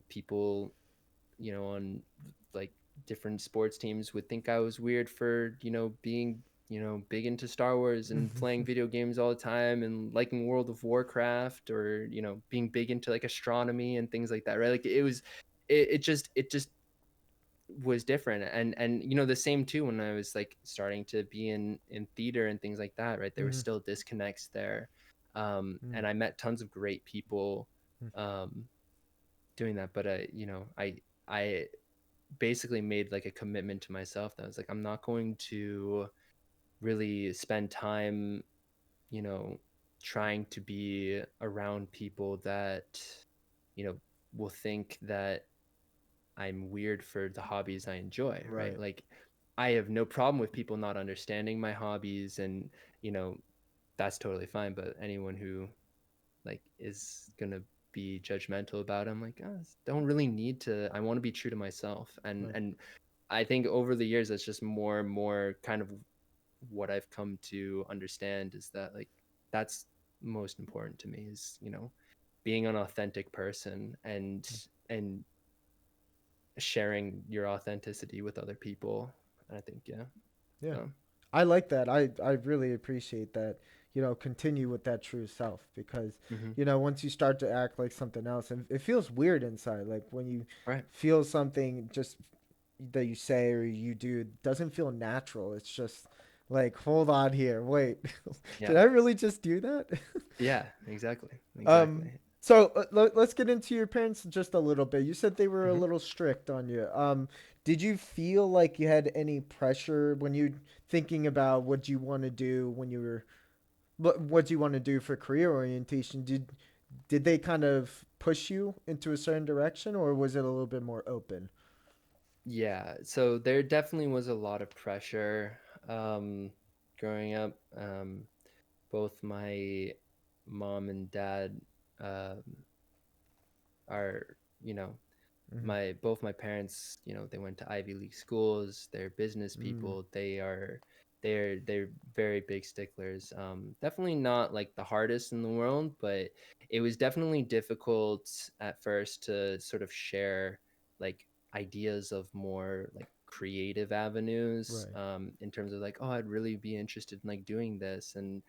people, on like different sports teams would think I was weird for, being, big into Star Wars and playing video games all the time and liking World of Warcraft or, being big into like astronomy and things like that, right? Like it just was different and the same too when I was like starting to be in theater and things like that, right? There were Mm-hmm. still disconnects there. And I met tons of great people um doing that, but I basically made like a commitment to myself that I was like I'm not going to really spend time, you know trying to be around people that you know will think that I'm weird for the hobbies I enjoy, right? Right. Like I have no problem with people not understanding my hobbies and, you know, that's totally fine, but anyone who like is going to be judgmental about it, I'm like, oh, don't really need to. I want to be true to myself. And Right. and I think over the years that's just more and more kind of what I've come to understand is that like that's most important to me is, being an authentic person and sharing your authenticity with other people. I think, yeah. Yeah. So, I like that. I really appreciate that. Continue with that true self because, hmm once you start to act like something else, and it feels weird inside. Like when you right. feel something just that you say or you do doesn't feel natural. It's just like, hold on here. Wait, did Yeah. I really just do that? Yeah. Exactly. Um, Exactly. so let's get into your parents just a little bit. You said they were a hmm little strict on you. Did you feel like you had any pressure when you thinking about what you want to do when you were what you want to do for career orientation? Did they kind of push you into a certain direction, or was it a little bit more open? Yeah. So there definitely was a lot of pressure um, growing up. Both my mom and dad um, are, you know, Mm-hmm. my both my parents, they went to Ivy League schools. They're business Mm, people. They're very big sticklers. Definitely not like the hardest in the world, but it was definitely difficult at first to sort of share like ideas of more like creative avenues right. in terms of like, oh, I'd really be interested in like doing this and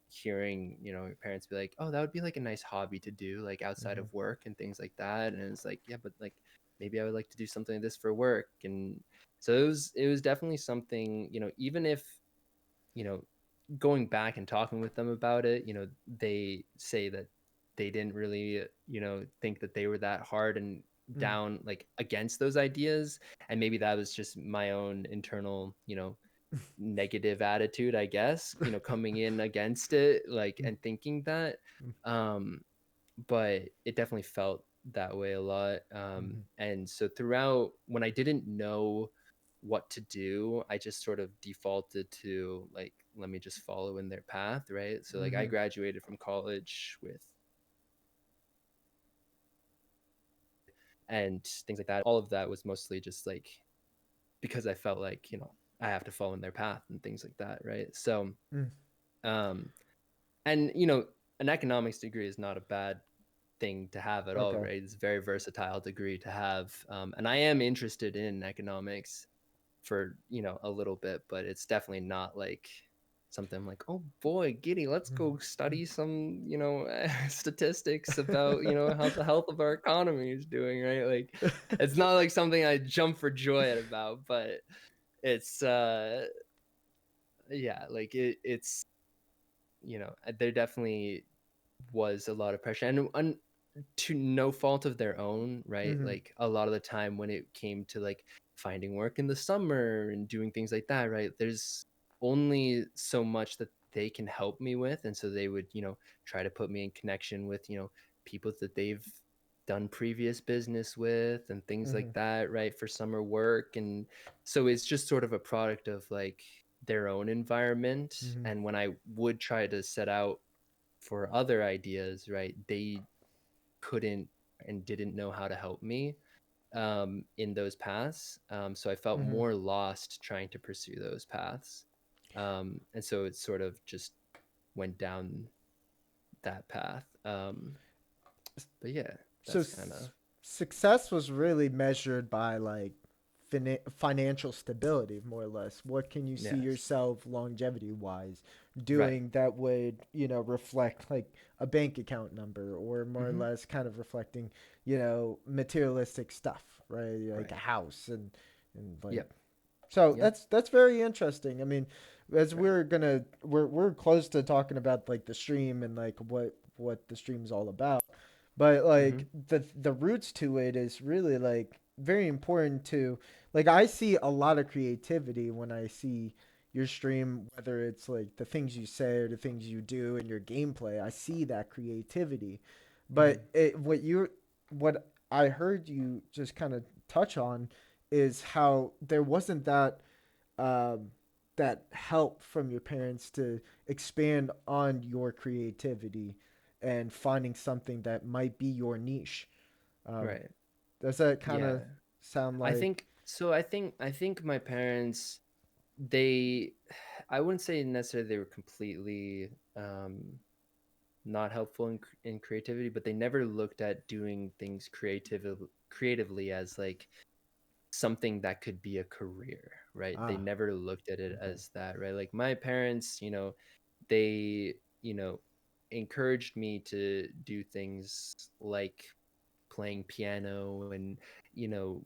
hearing, your parents be like, oh, that would be like a nice hobby to do, like outside Mm-hmm. of work and things like that. And it's like, yeah, but like maybe I would like to do something like this for work. And so it was definitely something, even if, you know, going back and talking with them about it, they say that they didn't really, think that they were that hard and Mm, down like against those ideas. And maybe that was just my own internal, negative attitude, I guess, coming in against it, like, mm, and thinking that. mm, Um, but it definitely felt that way a lot. mhm, And so throughout, when I didn't know what to do, I just sort of defaulted to like, let me just follow in their path, right? So like I mhm, graduated from college with and things like that. All of that was mostly just like because I felt like, I have to follow in their path and things like that, right? So, Mm. um, and an economics degree is not a bad thing to have at all, Okay. right? It's a very versatile degree to have, and I am interested in economics for a little bit, but it's definitely not like something I'm like, oh boy, giddy, let's go study some statistics about how the health of our economy is doing, right? Like, it's not like something I jump for joy at about, but it's yeah, like it's there definitely was a lot of pressure, and to no fault of their own, right? Mhm. Like, a lot of the time when it came to like finding work in the summer and doing things like that, right? There's only so much that they can help me with. And so they would, try to put me in connection with, people that they've done previous business with and things like Mhm. that, right? For summer work. And so it's just sort of a product of like their own environment. Mhm. And when I would try to set out for other ideas, right, they couldn't and didn't know how to help me in those paths. So I felt Mhm. more lost trying to pursue those paths. And so it sort of just went down that path. But yeah, So that's kind of, success was really measured by like financial stability, more or less. What can you see yes. yourself longevity wise Right. doing that would, reflect like a bank account number, or more or Hmm. less kind of reflecting, materialistic stuff, right? Like a Right. house and like, Yep. so Yep. that's very interesting. I mean, as Right. we're close to talking about like the stream and like what the stream's all about. But like Hmm. the roots to it is really like very important to, like, I see a lot of creativity when I see your stream, whether it's like the things you say or the things you do in your gameplay. I see that creativity. Hmm. But what I heard you just kind of touch on is how there wasn't um, that help from your parents to expand on your creativity and finding something that might be your niche. Um, Right. does that kind of Yeah. sound I like? think so. I think my parents, they I wouldn't say necessarily they were completely not helpful in creativity, but they never looked at doing things creatively as like something that could be a career, right? They Ah, never looked at it okay. as that, right? Like, my parents, they, encouraged me to do things like playing piano and, you know,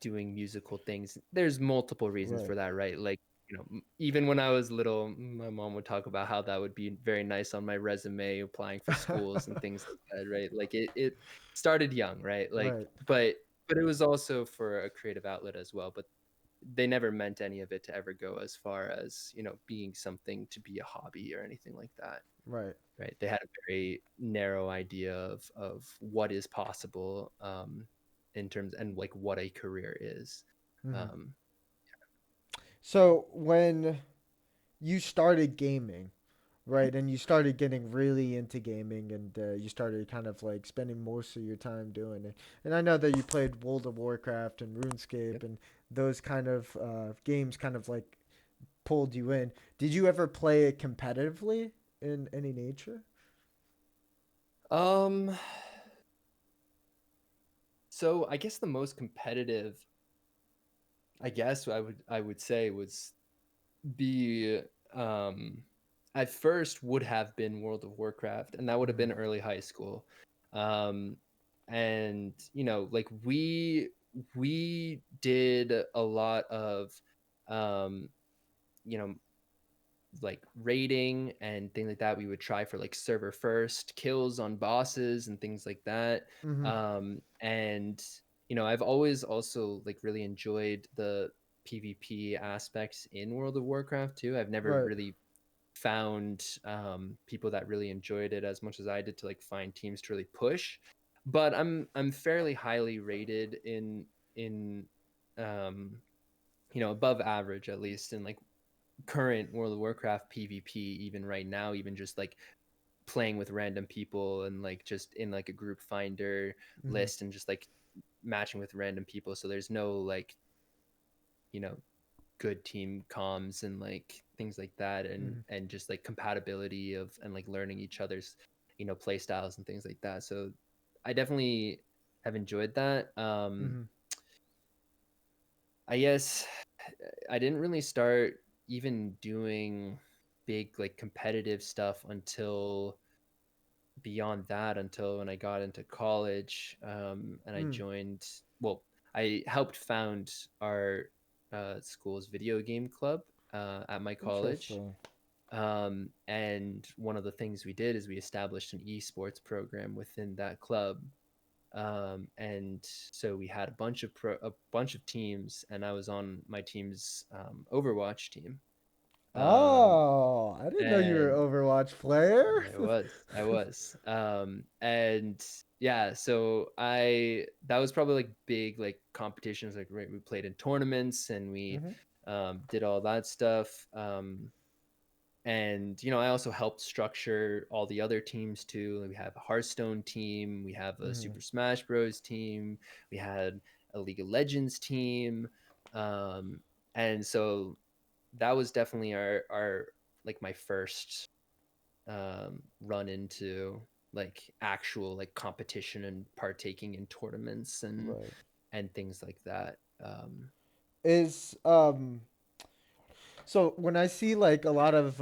doing musical things. There's multiple reasons Right. for that, right? Like, even when I was little, my mom would talk about how that would be very nice on my resume, applying for schools and things like that, right? Like, it started young, right? Like, Right. but it was also for a creative outlet as well. But they never meant any of it to ever go as far as, being something to be a hobby or anything like that. Right. Right. They had a very narrow idea of what is possible, in terms and like what a career is. Hmm. Um, So when you started gaming, right, and you started getting really into gaming, and you started kind of like spending most of your time doing it. And I know that you played World of Warcraft and RuneScape yep. and those kind of games kind of like pulled you in. Did you ever play it competitively in any nature? Um, so I guess the most competitive, I guess I would say, was be at first would have been World of Warcraft, and that would have Mm-hmm. been early high school. Um, and like, we did a lot of um, you know, like raiding and things like that. We would try for like server first kills on bosses and things like that. Mm-hmm. And I've always also like really enjoyed the PvP aspects in World of Warcraft too. I've never Right. really found people that really enjoyed it as much as I did to like find teams to really push. But I'm fairly highly rated in um above average, at least in like current World of Warcraft PvP, even right now, even just like playing with random people and like just in like a group finder Mm-hmm. list and just like matching with random people. So there's no like, you know, good team comms and like things like that, Mhm. and just like compatibility of and like learning each other's play styles and things like that. So I definitely have enjoyed that. Mhm. I guess I didn't really start even doing big like competitive stuff until beyond that, until when I got into college, and I Mm. joined. Well, I helped found our school's video game club at my college. Interesting. And one of the things we did is we established an esports program within that club. And so we had a bunch of teams, and I was on my team's Overwatch team. Um, Oh, I didn't know you were an and Overwatch player. I was. And yeah, so I that was probably like big like competitions. Like right, we played in tournaments and we Mhm. did all that stuff. And I also helped structure all the other teams too. We have a Hearthstone team, we have a Mhm. Super Smash Bros team, we had a League of Legends team. Um, and so that was definitely our like my first run into like actual like competition and partaking in tournaments Right. and things like that. Is So when I see like a lot of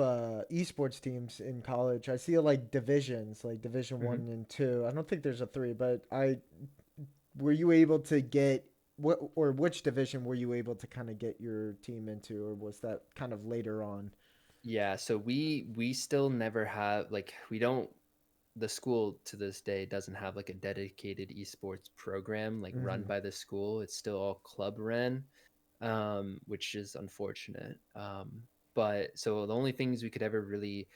esports teams in college, I see like divisions, like Division Mhm. 1 and 2. I don't think there's a three, but I were you able to get what or which division were you able to kind of get your team into, or was that kind of later on? Yeah, so we still never have like we don't the school to this day doesn't have like a dedicated esports program like run Mm-hmm. by the school. It's still all club ran, which is unfortunate. But so the only things we could ever really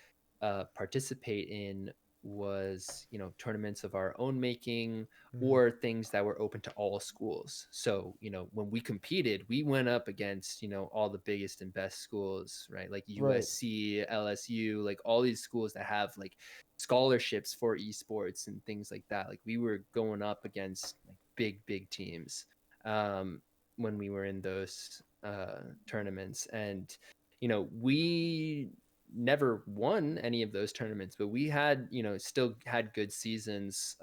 participate in was tournaments of our own making Mm-hmm. or things that were open to all schools. So when we competed, we went up against all the biggest and best schools, right? Like Right. USC, LSU, like all these schools that have like scholarships for esports and things like that. Like we were going up against like big teams. When we were in those tournaments, and we never won any of those tournaments, but we had still had good seasons,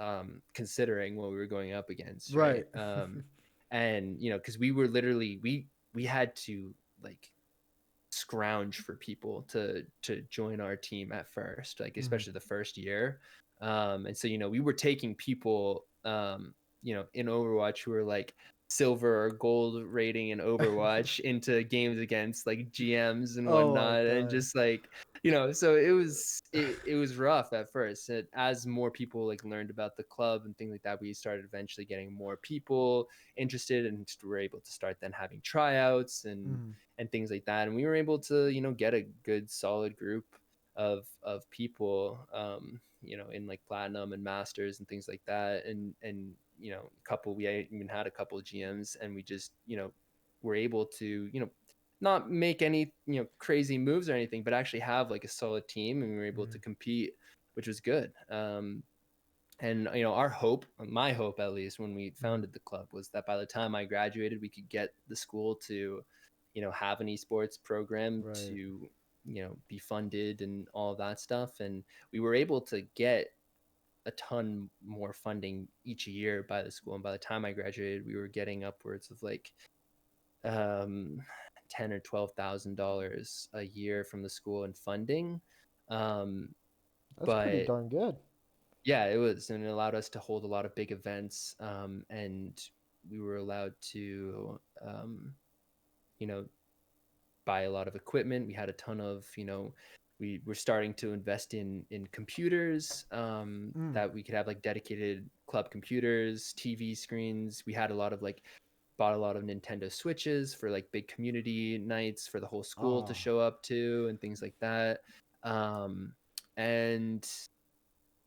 considering what we were going up against, right? Right. And because we were literally we had to like scrounge for people to join our team at first, like Mm-hmm. especially the first year. And so we were taking people in Overwatch who were like silver or gold rating in Overwatch into games against like GMs and Oh my whatnot, and god. just like so it was rough at first. And as more people like learned about the club and things like that, we started eventually getting more people interested, and were able to start then having tryouts Mm-hmm. and things like that. And we were able to get a good solid group of people, in like platinum and masters and things like that. And a couple we even had a couple of GMs, and we just were able to not make any crazy moves or anything, but actually have like a solid team, and we were able Mm-hmm. to compete, which was good. And our hope, my hope at least, when we Mm-hmm. founded the club, was that by the time I graduated, we could get the school to have an esports program Right. to be funded and all of that stuff. And we were able to get a ton more funding each year by the school, and by the time I graduated, we were getting upwards of like um $10,000 or $12,000 a year from the school in funding. um That's pretty but darn good. yeah, it was, and it allowed us to hold a lot of big events, and we were allowed to you know buy a lot of equipment. We had a ton of we were starting to invest in computers, Mm. that we could have like dedicated club computers, TV screens. We had a lot of like bought a lot of Nintendo Switches for like big community nights for the whole school to Ah. show up to and things like that. And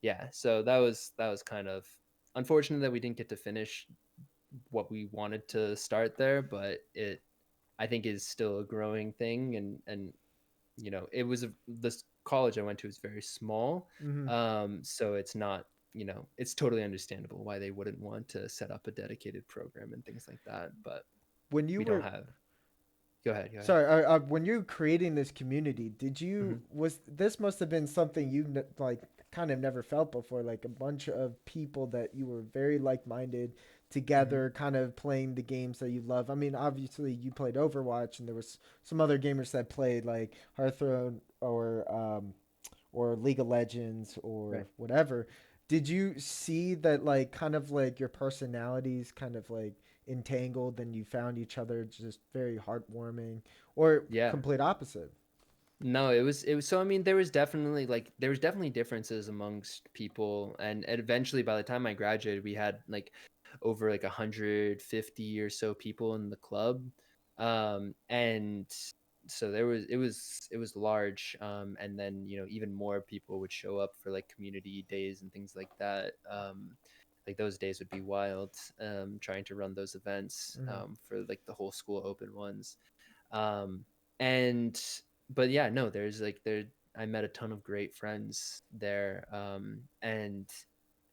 yeah, so that was kind of unfortunate that we didn't get to finish what we wanted to start there, but it I think is still a growing thing. And it was this college I went to is very small. Mm-hmm. So it's not, it's totally understandable why they wouldn't want to set up a dedicated program and things like that, but When you we don't were have. Go ahead. Go ahead. Sorry, when you're creating this community, did you Hmm. was this must have been something you like kind of never felt before, like a bunch of people that you were very like-minded Hmm. together, kind of playing the games that you love. I mean, obviously you played Overwatch, and there was some other gamers that played like Hearthstone or League of Legends Right. or whatever. Did you see that like kind of like your personalities kind of like entangled and you found each other just very heartwarming or Yeah. complete opposite? No, it was so I mean there was definitely differences amongst people, and eventually by the time I graduated we had like over like 150 or so people in the club. And so it was large. And then even more people would show up for like community days and things like that. Like those days would be wild, trying to run those events Mm-hmm. for like the whole school open ones. um and but yeah, no, there's like there I met a ton of great friends there. And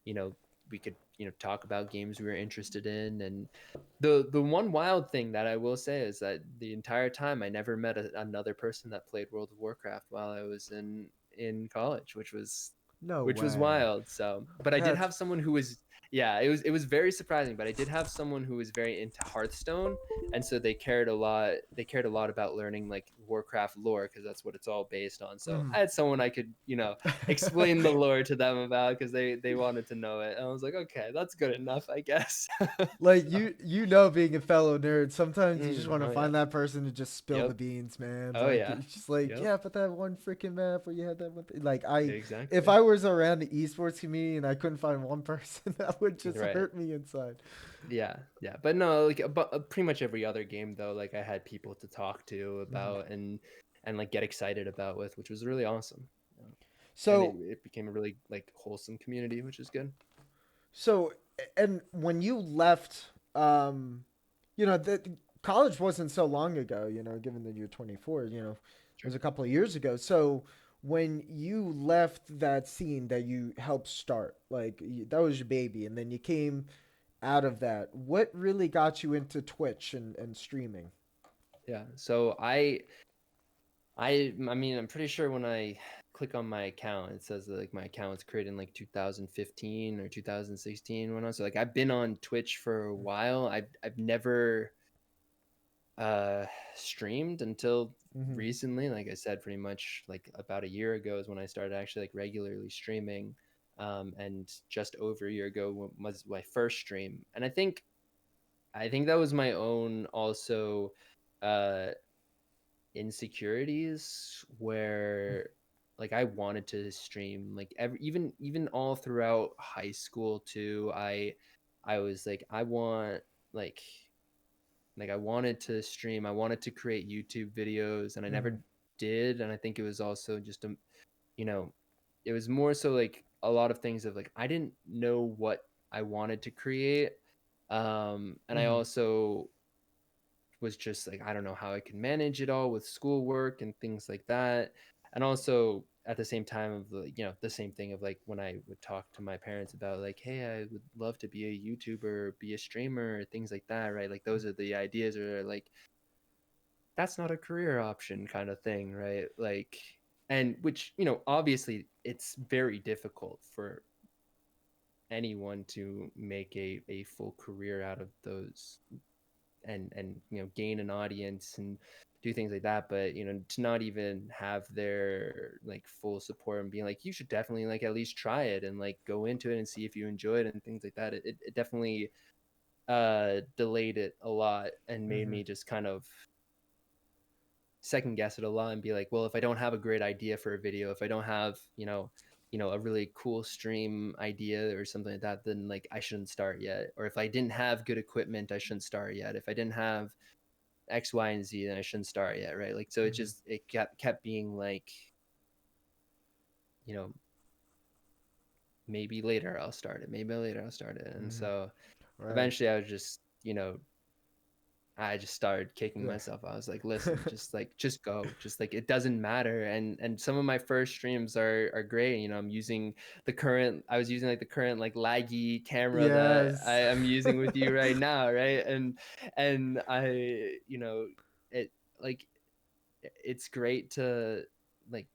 you know we could talk about games we were interested in. And the one wild thing that I will say is that the entire time I never met another person that played World of Warcraft while I was in college, No which was way. wild. So, but I did That's have someone who was, yeah, it was very surprising, but I did have someone who was very into Hearthstone. And so they cared a lot about learning like Warcraft lore, because that's what it's all based on. So mhm. I had someone I could explain the lore to them about, because they wanted to know it. And I was like, okay, that's good enough, I guess. Like So, being a fellow nerd, sometimes you just want to oh yeah. find that person to just spill the Yep. beans, man. Oh Like yeah. it's just like, Yep. yeah, but that one freaking map where you had that one thing. Like if Exactly. I was around the esports community and I couldn't find one person, that would just Right. hurt me inside. Yeah, yeah, but no, like, but pretty much every other game though, like I had people to talk to Mhm. about, and like get excited about with, which was really awesome. Yeah. And it, So it became a really like wholesome community, which is good. so and when you left, that college wasn't so long ago. Given that you're 24, it was Sure. a couple of years ago. So when you left that scene that you helped start, like that was your baby, and then you came out of that. What really got you into Twitch and streaming? Yeah. So I mean, I'm pretty sure when I click on my account, it says that like my account was created in like 2015 or 2016 when I was like I've been on Twitch for a while. I've never uh streamed until Mm-hmm. recently. Like I said, pretty much like about a year ago is when I started actually like regularly streaming. And just over a year ago was my first stream. And I think that was my own also uh insecurities, where like I wanted to stream like even all throughout high school too. I was like I want like I wanted to stream, I wanted to create YouTube videos, and I Mm-hmm. never did. And I think it was also just you know, it was more so like a lot of things of like I didn't know what I wanted to create. And I Mm-hmm. also was just like I don't know how I could manage it all with schoolwork and things like that. And also at the same time of the same thing of like when I would talk to my parents about like, hey, I would love to be a YouTuber, be a streamer, things like that, right? Like those are the ideas, or like that's not a career option kind of thing, right? Like, and which obviously it's very difficult for anyone to make a full career out of those, and gain an audience and do things like that. But to not even have their like full support and being like you should definitely like at least try it and like go into it and see if you enjoy it and things like that, it definitely delayed it a lot and made Mm-hmm. me just kind of second guess it a lot and be like, well, if I don't have a great idea for a video, if I don't have a really cool stream idea or something like that, then like I shouldn't start yet. Or if I didn't have good equipment, I shouldn't start yet. If I didn't have X, Y, and Z, then I shouldn't start yet, right? Like, so Mm-hmm. it kept being like, you know, maybe later I'll start it, maybe later I'll start it. And Mm-hmm. so Right. eventually I just started kicking Yeah. myself. I was like, listen, just go. Just like it doesn't matter. And some of my first streams are great. I was using like the current like laggy camera that I Yes. am using with you right now, right? And I it like it's great to like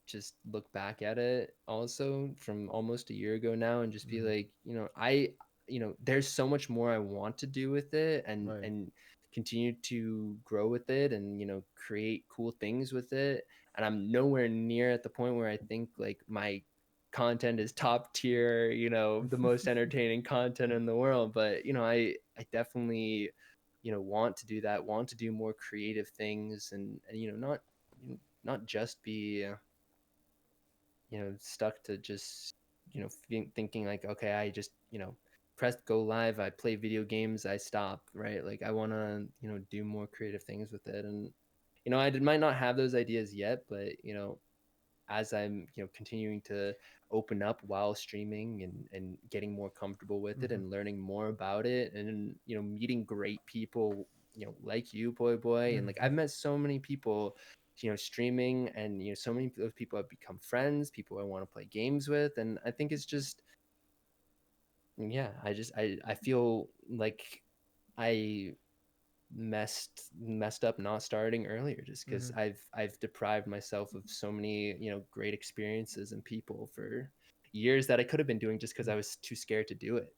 just look back at it also from almost a year ago now and just be Mhm. like, there's so much more I want to do with it Right. and continue to grow with it and create cool things with it. And I'm nowhere near at the point where I think like my content is top tier, the most entertaining content in the world. But I definitely want to do that, want to do more creative things and not just be stuck to just thinking like, okay, I just press go live, I play video games, I stop, right? Like I want to do more creative things with it. And might not have those ideas yet, but as I'm continuing to open up while streaming and getting more comfortable with it Mhm. and learning more about it and meeting great people like you, boy, and like Mhm. I've met so many people streaming, and so many of those people have become friends, people I want to play games with. And I think it's just, yeah, I feel like I messed up not starting earlier, just because Mhm. I've deprived myself of so many great experiences and people for years that I could have been doing just because I was too scared to do it.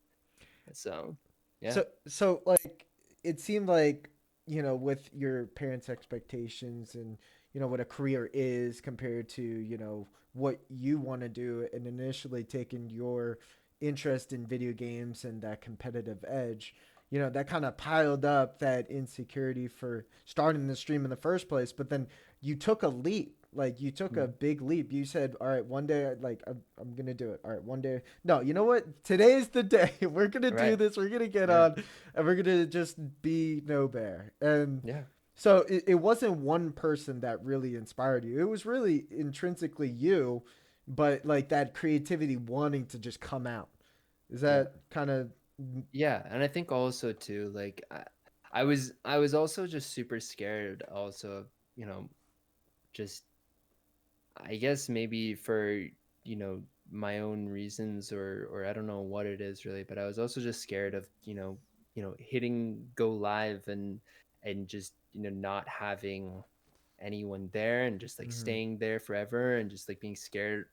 So yeah. So like it seemed like, with your parents' expectations and what a career is compared to what you want to do, and initially taking your interest in video games and that competitive edge, that kind of piled up that insecurity for starting the stream in the first place. But then you took a leap. Like you took a Mhm. big leap. You said, "All right, one day, like I'm gonna do it. All right, one day. No, you know what? Today's the day. We're gonna do Right. this. We're gonna get Yeah. on, and we're gonna just be no bear." And Yeah. so it wasn't one person that really inspired you. It was really intrinsically you, but like that creativity wanting to just come out. Is Yeah. that kind of? Yeah. And I think also too, like I was also just super scared also of, just I guess maybe for, my own reasons, or I don't know what it is really, but I was also just scared of, hitting go live and just, not having anyone there and just like Mm-hmm. staying there forever and just like being scared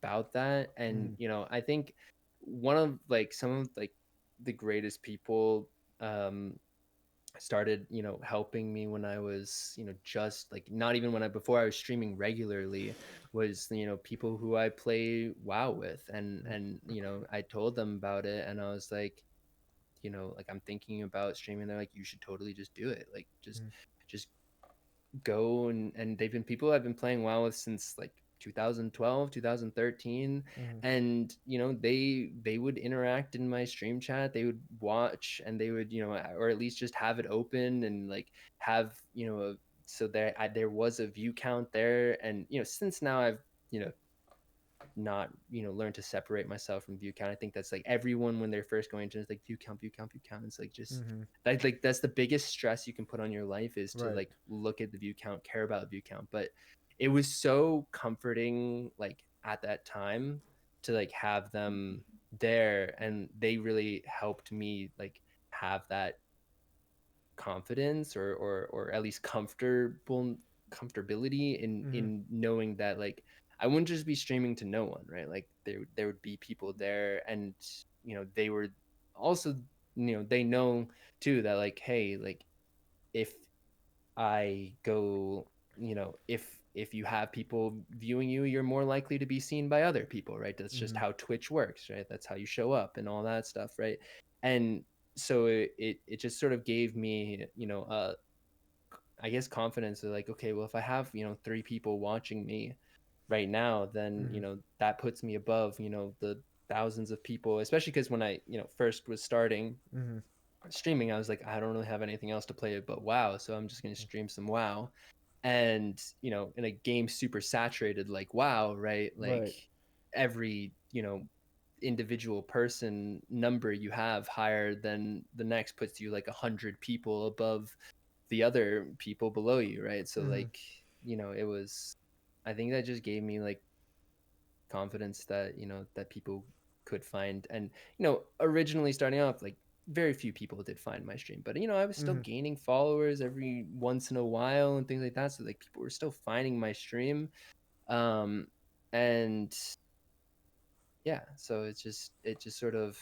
about that. And, Mm-hmm. I think one of like some of like the greatest people um started helping me when I was just like not even when I before I was streaming regularly, was people who I play WoW with. And I told them about it and I was like, like I'm thinking about streaming. They're like, you should totally just do it, like just go. And they've been people I've been playing WoW with since like 2012, 2013. Mm-hmm. And they would interact in my stream chat, they would watch, and they would or at least just have it open and like have so there was a view count there. And since now I've you know not learn to separate myself from view count. I think that's like everyone when they're first going to, it's like view count, view count, view count. It's like just Mm-hmm. that's the biggest stress you can put on your life, is to Right. like look at the view count, care about view count. But it was so comforting like at that time to like have them there, and they really helped me like have that confidence, or at least comfortability in Mm-hmm. knowing that like I wouldn't just be streaming to no one, right? Like there would be people there. And they were also they know too that like, hey, like if I go, if you have people viewing you, you're more likely to be seen by other people, right? That's just Mm-hmm. how Twitch works, right? That's how you show up and all that stuff, right? And so it just sort of gave me, I guess confidence of like, okay, well, if I have, three people watching me right now, then, Mm-hmm. that puts me above, the thousands of people, especially because when I, first was starting Mm-hmm. streaming, I was like, I don't really have anything else to play but WoW. So I'm just going to stream some WoW. And, in a game super saturated like WoW, right? Like Right. every, individual person number you have higher than the next puts you like 100 people above the other people below you, right? So Mm-hmm. like, it was, I think that just gave me like confidence that that people could find. And originally starting off, like very few people did find my stream, but I was still Mhm. gaining followers every once in a while and things like that. So like people were still finding my stream. Um, and yeah, so it just sort of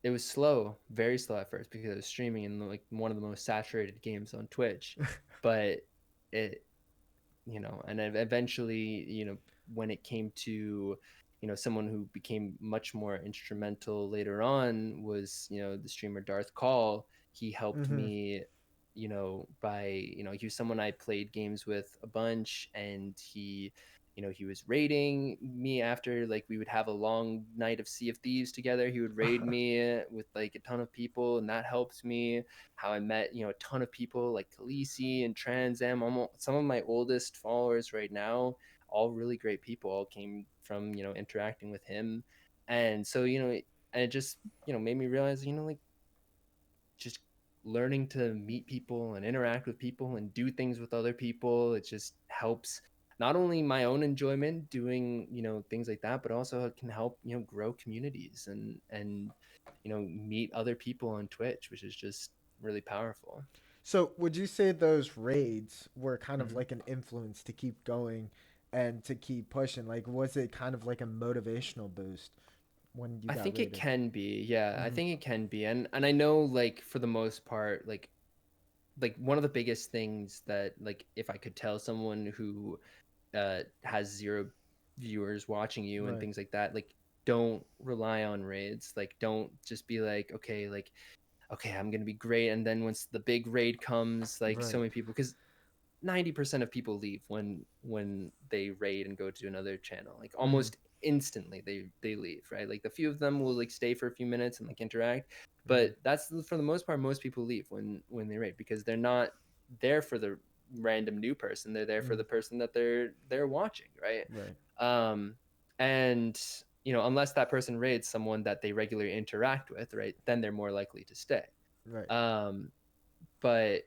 it was slow, very slow at first because I was streaming in like one of the most saturated games on Twitch, but it and then eventually, when it came to, someone who became much more instrumental later on was, the streamer Darth Call. He helped Mhm. me, by, he was someone I played games with a bunch, and he was raiding me after like we would have a long night of Sea of Thieves together. He would raid me with like a ton of people, and that helped me. How I met, a ton of people like Khaleesi and Trans Am. Almost some of my oldest followers right now, all really great people, all came from, interacting with him. And so, and it just, made me realize, like just learning to meet people and interact with people and do things with other people. It just helps not only my own enjoyment doing, things like that, but also it can help, grow communities and meet other people on Twitch, which is just really powerful. So, would you say those raids were kind of hmm like an influence to keep going and to keep pushing? Like, was it kind of like a motivational boost when you I got think it raided? can be. Yeah, I Mm-hmm. think it can be. And I know like for the most part, like one of the biggest things that like if I could tell someone who has zero viewers watching you and Right. things like that, like don't rely on raids. Like don't just be like, okay, like okay, I'm gonna be great, and then once the big raid comes, like so Right. many people, because 90% of people leave when they raid and go to another channel, like Mm-hmm. almost instantly they leave, right? Like the few of them will like stay for a few minutes and like interact, Mm-hmm. but that's for the most part, most people leave when they raid because they're not there for the random new person. They're there for Mm-hmm. the person that they're watching, right? Right. um and unless that person raids someone that they regularly interact with, right, then they're more likely to stay. Right. um but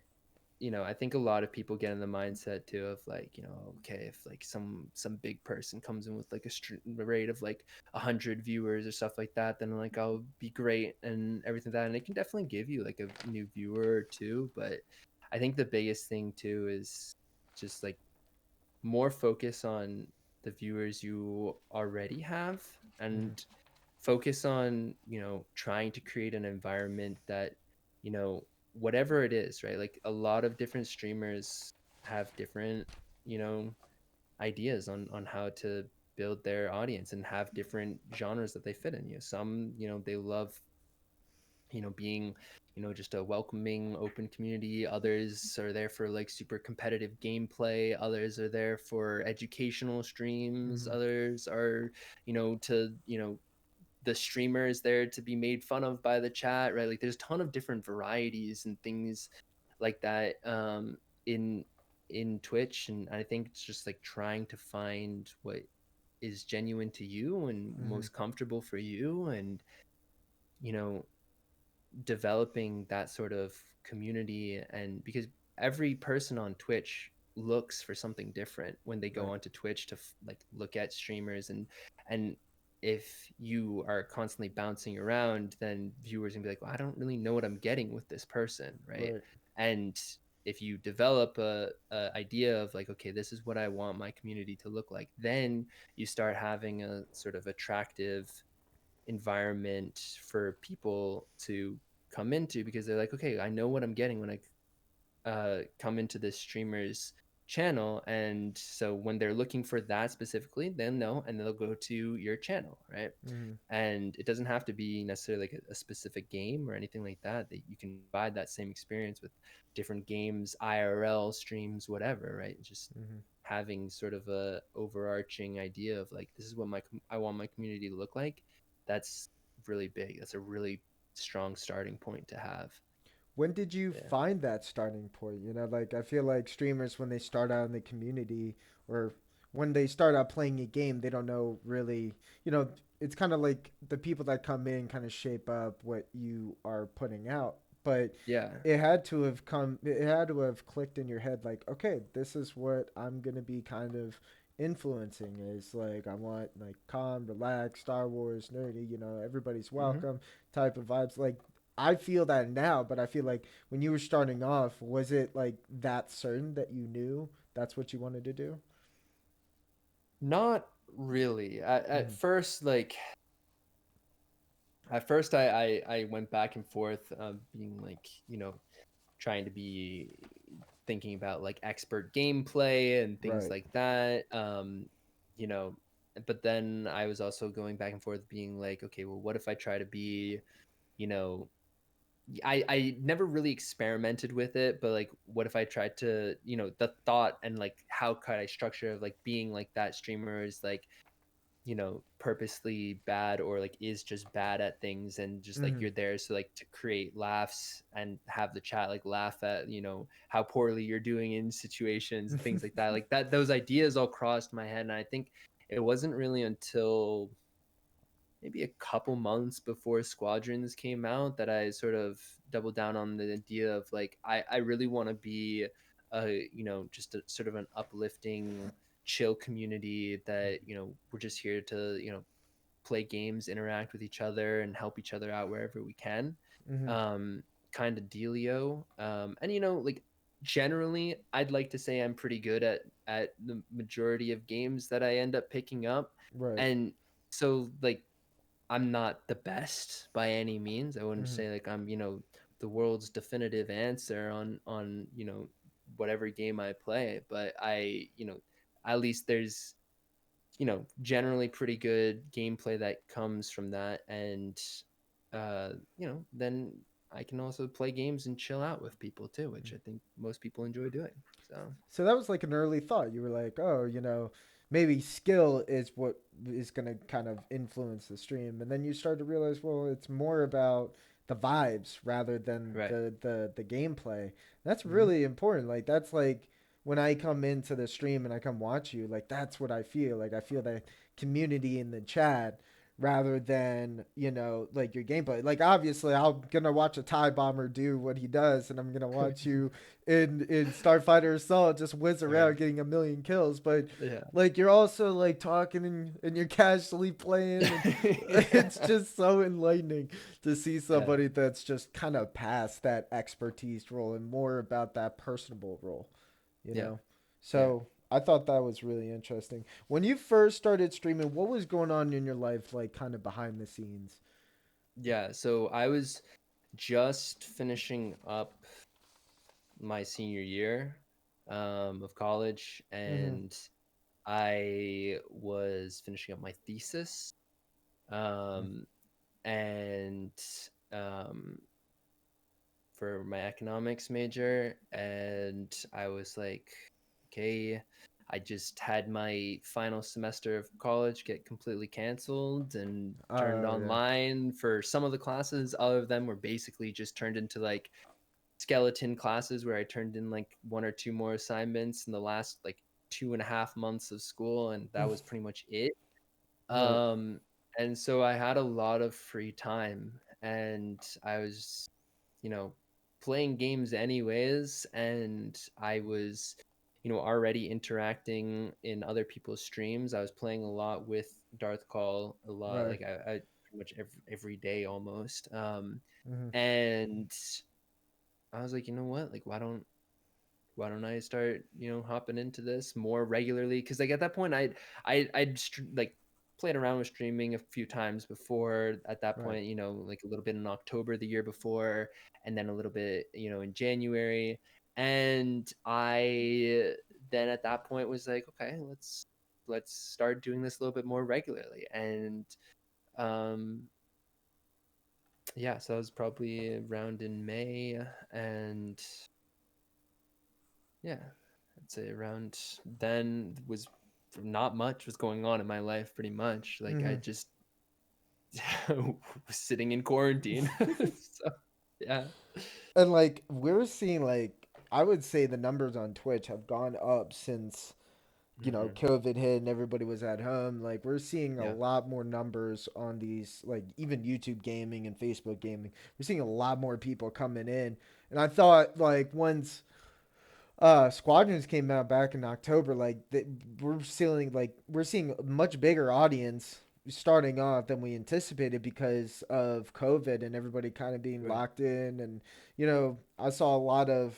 I think a lot of people get in the mindset too of like, okay, if like some big person comes in with like a rate of like 100 viewers or stuff like that, then like I'll be great and everything like that, and it can definitely give you like a new viewer or two. But I think the biggest thing too is just like more focus on the viewers you already have, Mm-hmm. and focus on trying to create an environment that you know whatever it is, right? Like a lot of different streamers have different you know ideas on how to build their audience and have different genres that they fit in. Some they love being just a welcoming open community. Others are there for like super competitive gameplay. Others are there for educational streams. Mm-hmm. Others are to the streamer is there to be made fun of by the chat, right? Like there's a ton of different varieties and things like that in Twitch. And I think it's just like trying to find what is genuine to you and Mm-hmm. most comfortable for you, and you know developing that sort of community. And because every person on Twitch looks for something different when they go Right. onto Twitch to like look at streamers, and if you are constantly bouncing around, then viewers can be like, well, I don't really know what I'm getting with this person, right? Right. And if you develop a idea of like, okay, this is what I want my community to look like, then you start having a sort of attractive environment for people to come into, because they're like, okay, I know what I'm getting when I come into this streamer's channel. And so when they're looking for that specifically, they'll know and they'll go to your channel, right? Mm-hmm. And it doesn't have to be necessarily like a specific game or anything like that. That you can provide that same experience with different games, IRL streams, whatever, right? Just Mm-hmm. having sort of a overarching idea of like, this is what I want my community to look like. That's really big. That's a really strong starting point to have. When did you Yeah. find that starting point? Like I feel like streamers when they start out in the community or when they start out playing a game, they don't know really, you know, it's kind of like the people that come in kind of shape up what you are putting out. But Yeah. it had to have clicked in your head like, okay, this is what I'm going to be kind of influencing is like I want like calm, relaxed, Star Wars, nerdy, everybody's Hmm. welcome type of vibes. Like I feel that now, but I feel like when you were starting off, was it like that certain that you knew that's what you wanted to do? Not really. At Mm-hmm. first, like at first, I went back and forth, being like, trying to be thinking about like expert gameplay and things Right. like that. You know, but then I was also going back and forth, being like, okay, well, what if I try to be, you know, I never really experimented with it, but like, what if I tried to, the thought and like how could I structure of like being like that streamer is like, purposely bad or like is just bad at things, and just like Mm-hmm. you're there so like to create laughs and have the chat like laugh at, how poorly you're doing in situations and things like that. Like that, those ideas all crossed my head. And I think it wasn't really until maybe a couple months before Squadrons came out that I sort of doubled down on the idea of like I really want to be just a sort of an uplifting chill community that we're just here to play games, interact with each other, and help each other out wherever we can. Mm-hmm. um kind of dealio. And like generally I'd like to say I'm pretty good at the majority of games that I end up picking up. Right. And so like I'm not the best by any means. I wouldn't Mm-hmm. say like I'm, the world's definitive answer on, whatever game I play, but at least there's, generally pretty good gameplay that comes from that. And then I can also play games and chill out with people too, which I think most people enjoy doing. So, So that was like an early thought. You were like, oh, maybe skill is what is going to kind of influence the stream. And then you start to realize, well, it's more about the vibes rather than right. the gameplay. That's Hmm. really important. Like, that's like when I come into the stream and I come watch you, like, that's what I feel. Like, I feel the community in the chat rather than like your gameplay. Like obviously I'm gonna watch a tie bomber do what he does, and I'm gonna watch you in Starfighter Assault just whiz Right. around getting a million kills. But Yeah. like you're also like talking and you're casually playing, and it's Yeah. just so enlightening to see Yeah. somebody that's just kind of past that expertise role and more about that personable role, you Yeah. know. Yeah. So I thought that was really interesting. When you first started streaming, what was going on in your life, like kind of behind the scenes? Yeah. So I was just finishing up my senior year of college, Mm-hmm. and I was finishing up my thesis. Um, and um, for my economics major, and I was like, okay, I just had my final semester of college get completely canceled and turned Oh yeah. online for some of the classes. Other of them were basically just turned into like skeleton classes where I turned in like one or two more assignments in the last like 2.5 months of school, and that was pretty much it. Right. um and so I had a lot of free time, and I was playing games anyways, and I was already interacting in other people's streams. I was playing a lot with Darth Call, a lot, Right. like I pretty much every day almost. Mm-hmm. And I was like, you know what, like why don't I start, hopping into this more regularly? Because like at that point, like played around with streaming a few times before. At that Right. point, like a little bit in October the year before, and then a little bit, in January. And I then at that point was like, okay, let's start doing this a little bit more regularly. And um, yeah, so that was probably around in May, and yeah, I'd say around then was not much was going on in my life pretty much. Like I Mm-hmm. just was sitting in quarantine. So yeah. And like we're seeing, like I would say the numbers on Twitch have gone up since Hmm. COVID hit and everybody was at home. Like we're seeing a Yeah. lot more numbers on these, like even YouTube gaming and Facebook gaming. We're seeing a lot more people coming in, and I thought like once Squadrons came out back in October. We're seeing a much bigger audience starting off than we anticipated because of COVID and everybody kind of being Right. locked in. And I saw a lot of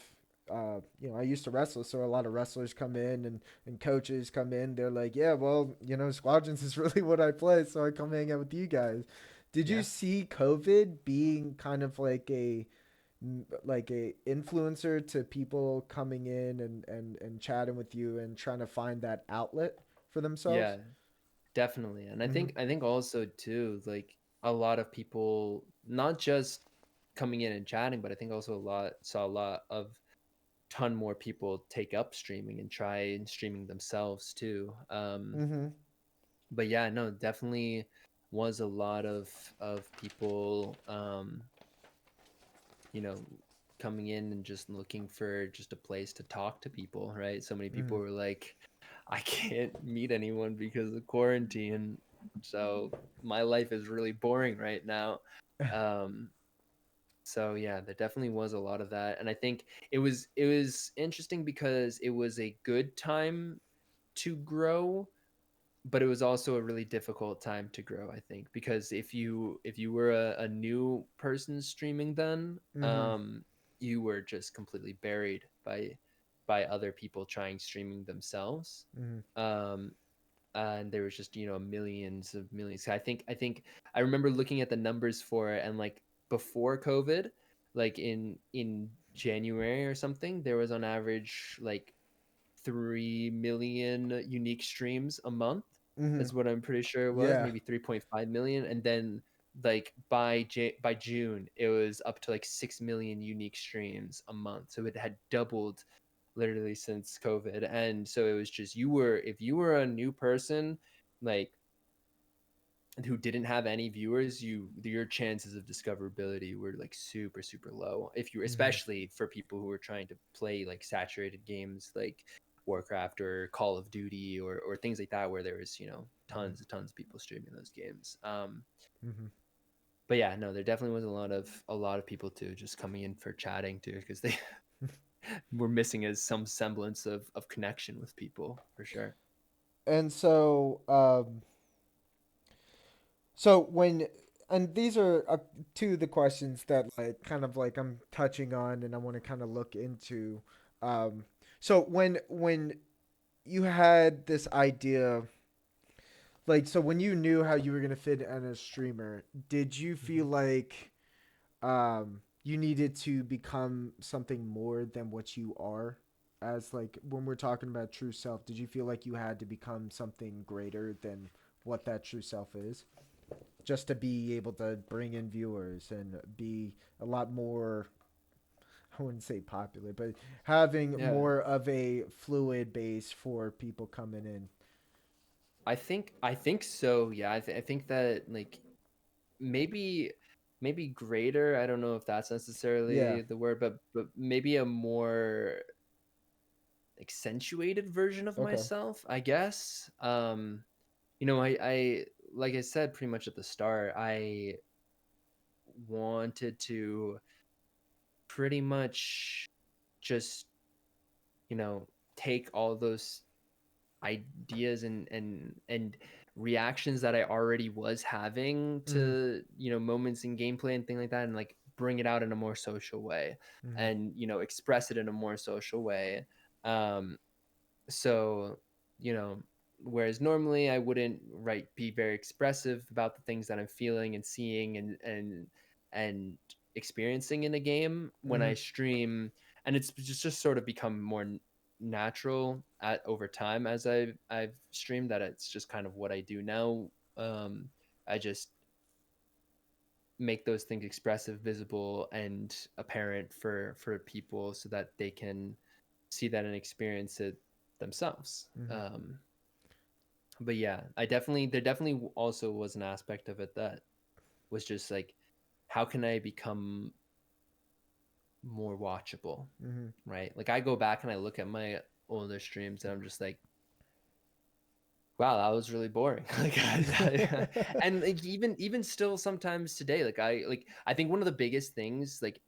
I used to wrestle, so a lot of wrestlers come in and coaches come in. They're like, yeah, well, Squadrons is really what I play, so I come hang out with you guys. Did you Yeah. see COVID being kind of like a influencer to people coming in and chatting with you and trying to find that outlet for themselves? Yeah, definitely. And Mm-hmm. I think also too, like a lot of people not just coming in and chatting, but I think also a lot of ton more people take up streaming and try and streaming themselves too. Mm-hmm. But yeah, no, definitely was a lot of people you know, coming in and just looking for just a place to talk to people, right? So many Mm-hmm. people were like, I can't meet anyone because of quarantine. So my life is really boring right now. Um, so yeah, there definitely was a lot of that. And I think it was interesting because it was a good time to grow, but it was also a really difficult time to grow, I think, because if you were a new person streaming then, Mm-hmm. you were just completely buried by other people trying streaming themselves. Mm-hmm. um and there was just millions of millions. I think I remember looking at the numbers for it, and like before COVID, like in January or something, there was on average like 3 million unique streams a month. Mm-hmm. That's what I'm pretty sure it was, Yeah. maybe 3.5 million. And then like by June, it was up to like 6 million unique streams a month. So it had doubled literally since COVID. And so it was just if you were a new person, like who didn't have any viewers, your chances of discoverability were like super low. If you, Mm-hmm. especially for people who were trying to play like saturated games like Warcraft or Call of Duty or things like that, where there was tons of people streaming those games. Mm-hmm. But yeah, no, there definitely was a lot of people too just coming in for chatting too, because they were missing as some semblance of connection with people for sure. And so when and these are two of the questions that like kind of like I'm touching on and I want to kind of look into. Um, so when you had this idea, like, so when you knew how you were gonna fit in as a streamer, did you feel Mhm. like you needed to become something more than what you are? As like when we're talking about true self, did you feel like you had to become something greater than what that true self is, just to be able to bring in viewers and be a lot more, I wouldn't say popular, but having Yeah, more of a fluid base for people coming in? I think so. Yeah, I think that like maybe greater. I don't know if that's Yeah. necessarily the word, but maybe a more accentuated version of Okay. myself, I guess. I like I said pretty much at the start, I wanted to pretty much just, you know, take all those ideas and reactions that I already was having Mhm. to moments in gameplay and things like that, and like bring it out in a more social way, Mhm. and express it in a more social way. um so you know whereas normally I wouldn't be very expressive about the things that I'm feeling and seeing and experiencing in a game, when I Mhm. stream, and it's just sort of become more natural at over time as I've streamed, that it's just kind of what I do now. I just make those things expressive, visible, and apparent for people so that they can see that and experience it themselves. Mhm. But yeah, there definitely also was an aspect of it that was just like, how can I become more watchable, Mhm. right? Like I go back and I look at my older streams and I'm just like, wow, that was really boring. And like even still sometimes today, like I think one of the biggest things, like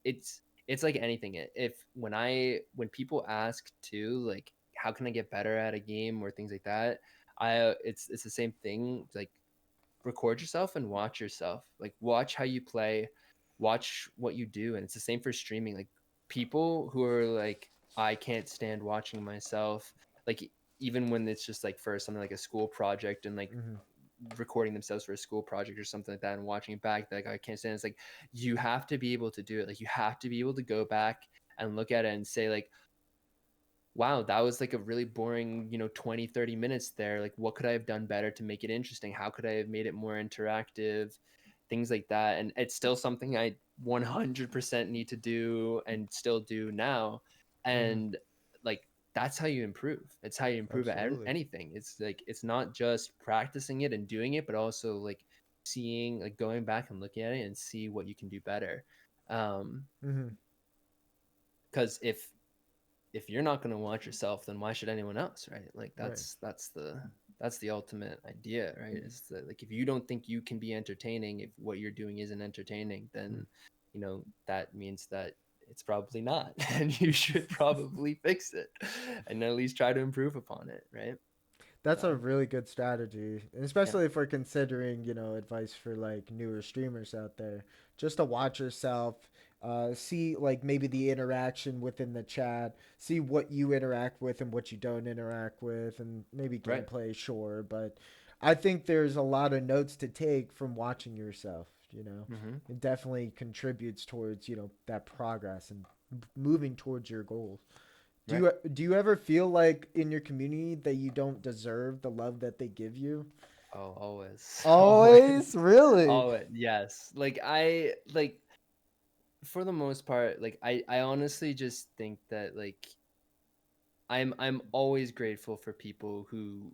it's like anything. If when people ask too, like how can I get better at a game or things like that, it's the same thing. Like record yourself and watch yourself. Like watch how you play, watch what you do, and it's the same for streaming. Like people who are like, I can't stand watching myself. Like even when it's just like for something like a school project and like Mm-hmm. recording themselves for a school project or something like that and watching it back, like I can't stand it. It's like you have to be able to do it. Like you have to be able to go back and look at it and say like, wow, that was like a really boring, 20, 30 minutes there. Like, what could I have done better to make it interesting? How could I have made it more interactive? Things like that. And it's still something I 100% need to do and still do now. Mm-hmm. And like, that's how you improve. It's how you improve at Absolutely. anything. It's like, it's not just practicing it and doing it, but also like seeing, like going back and looking at it and see what you can do better. Um, Mm-hmm. because if you're not going to watch yourself, then why should anyone else, right? Like Right. that's the ultimate idea, right? Is that like if you don't think you can be entertaining, if what you're doing isn't entertaining, then that means that it's probably not, and you should probably fix it, and at least try to improve upon it, right? That's a So really good strategy, and yeah, especially if we're considering, advice for like newer streamers out there. Just to watch yourself, see like maybe the interaction within the chat, see what you interact with and what you don't interact with, and maybe right. gameplay, sure. But I think there's a lot of notes to take from watching yourself. Mm-hmm. It definitely contributes towards that progress and moving towards your goals. Do Right. you do you ever feel like in your community that you don't deserve the love that they give you? Oh, always. Always, Always. really. Always, yes. Like I like for the most part, like I honestly just think that like I'm always grateful for people who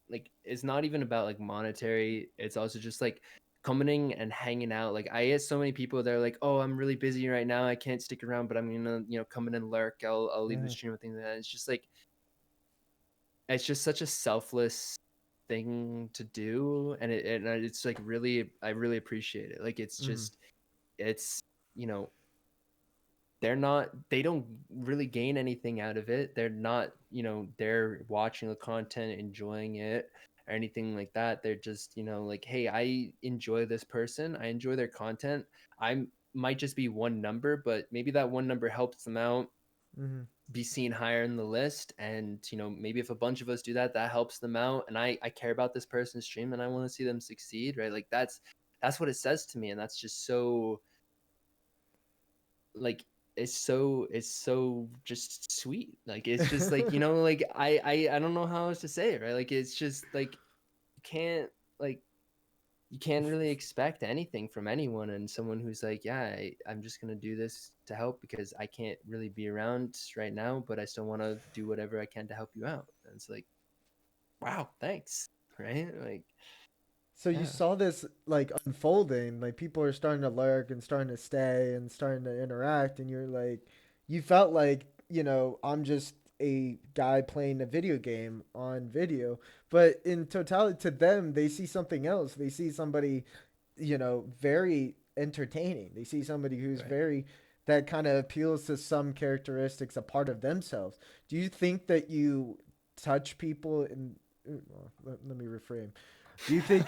like it's not even about like monetary, it's also just like coming and hanging out. Like I get so many people that are like, oh, I'm really busy right now, I can't stick around, but I'm gonna come in and lurk, I'll leave the Mm-hmm, stream with things like that. It's just like it's just such a selfless thing to do, and it's like really, I really appreciate it. Like it's mm-hmm, just it's you know they don't really gain anything out of it. They're not, they're watching the content, enjoying it or anything like that. They're just, like, hey, I enjoy this person. I enjoy their content. I might just be one number, but maybe that one number helps them out mm-hmm. be seen higher in the list. And, maybe if a bunch of us do that, that helps them out. And I care about this person's stream and I want to see them succeed, right? Like that's what it says to me. And that's just so like it's so just sweet. Like it's just like like I don't know how else to say it, right? Like it's just like can't like you can't really expect anything from anyone, and someone who's like, yeah, I'm just gonna do this to help because I can't really be around right now, but I still want to do whatever I can to help you out. And it's like, wow, thanks, right? Like So you yeah, saw this like unfolding, like people are starting to lurk and starting to stay and starting to interact, and you're like, you felt like, I'm just a guy playing a video game on video, but in totality to them, they see something else. They see somebody, very entertaining. They see somebody who's right. very that kind of appeals to some characteristics, a part of themselves. Do you think that you touch people in? Well, let me reframe. Do you think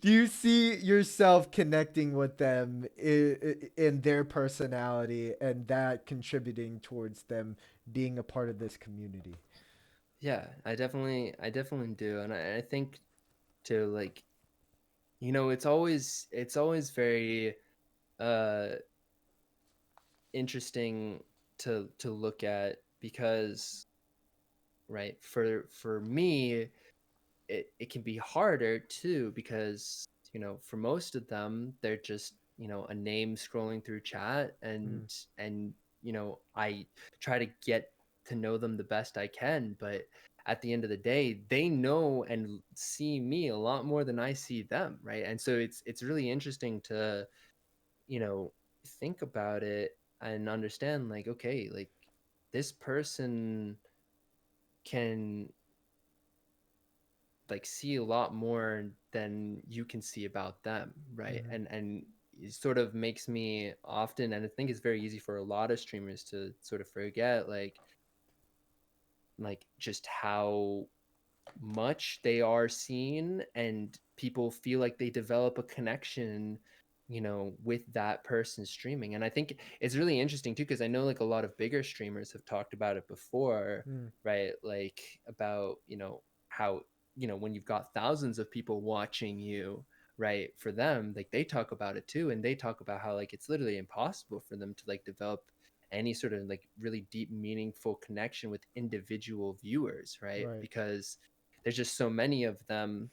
do you see yourself connecting with them in their personality and that contributing towards them being a part of this community? Yeah, I definitely do, and I think to like it's always very uh interesting to look at because right for me it can be harder too because for most of them they're just a name scrolling through chat, Mm, and I try to get to know them the best I can, but at the end of the day they know and see me a lot more than I see them, right? And so it's really interesting to you know think about it and understand like, okay, like this person can like see a lot more than you can see about them, right? mm-hmm, And sort of makes me often, and I think it's very easy for a lot of streamers to sort of forget, like just how much they are seen, and people feel like they develop a connection, with that person streaming. And I think it's really interesting too, because I know like a lot of bigger streamers have talked about it before, Mm, right? Like about, how, when you've got thousands of people watching you, right? For them, like they talk about it too, and they talk about how like it's literally impossible for them to like develop any sort of like really deep meaningful connection with individual viewers, right? right. Because there's just so many of them.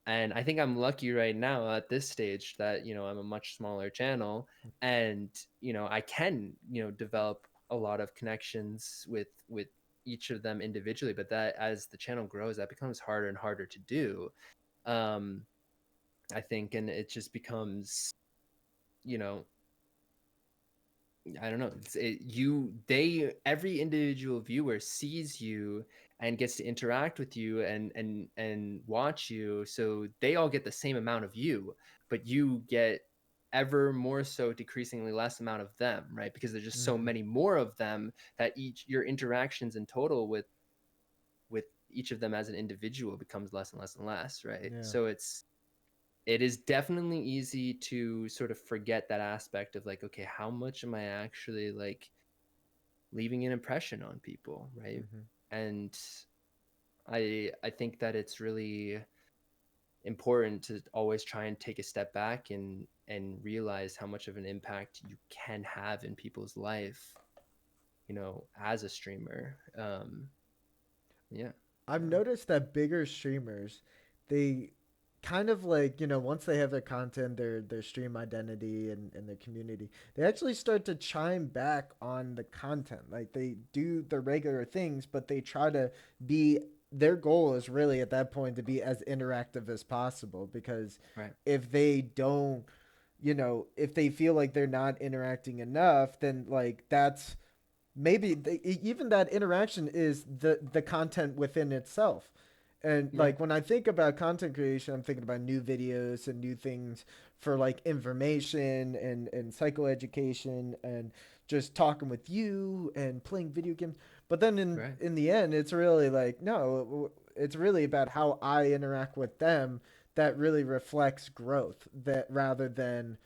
And I think I'm lucky right now at this stage that, I'm a much smaller channel, and, I can, develop a lot of connections with each of them individually. But that, as the channel grows, that becomes harder and harder to do. Um, I think, and it just becomes, you know, I don't know. Every individual viewer sees you and gets to interact with you and watch you. So they all get the same amount of you, but you get ever more so decreasingly less amount of them, right? Because there's just so Hmm. many more of them that each your interactions in total with each of them as an individual becomes less and less and less, right? Yeah. So it is definitely easy to sort of forget that aspect of like, okay, how much am I actually like leaving an impression on people, right? Hmm. And I think that it's really important to always try and take a step back and realize how much of an impact you can have in people's life, as a streamer. Yeah. I've So noticed that bigger streamers, they kind of like, once they have their content, their stream identity and their community, they actually start to chime back on the content. Like they do the regular things, but they try to be their goal is really at that point to be as interactive as possible, because right. if they don't, if they feel like they're not interacting enough, then like that's maybe even that interaction is the content within itself. And Right. like when I think about content creation, I'm thinking about new videos and new things for like information and psychoeducation and just talking with you and playing video games. But then Right. in the end, it's really like no, it's really about how I interact with them that really reflects growth, that rather than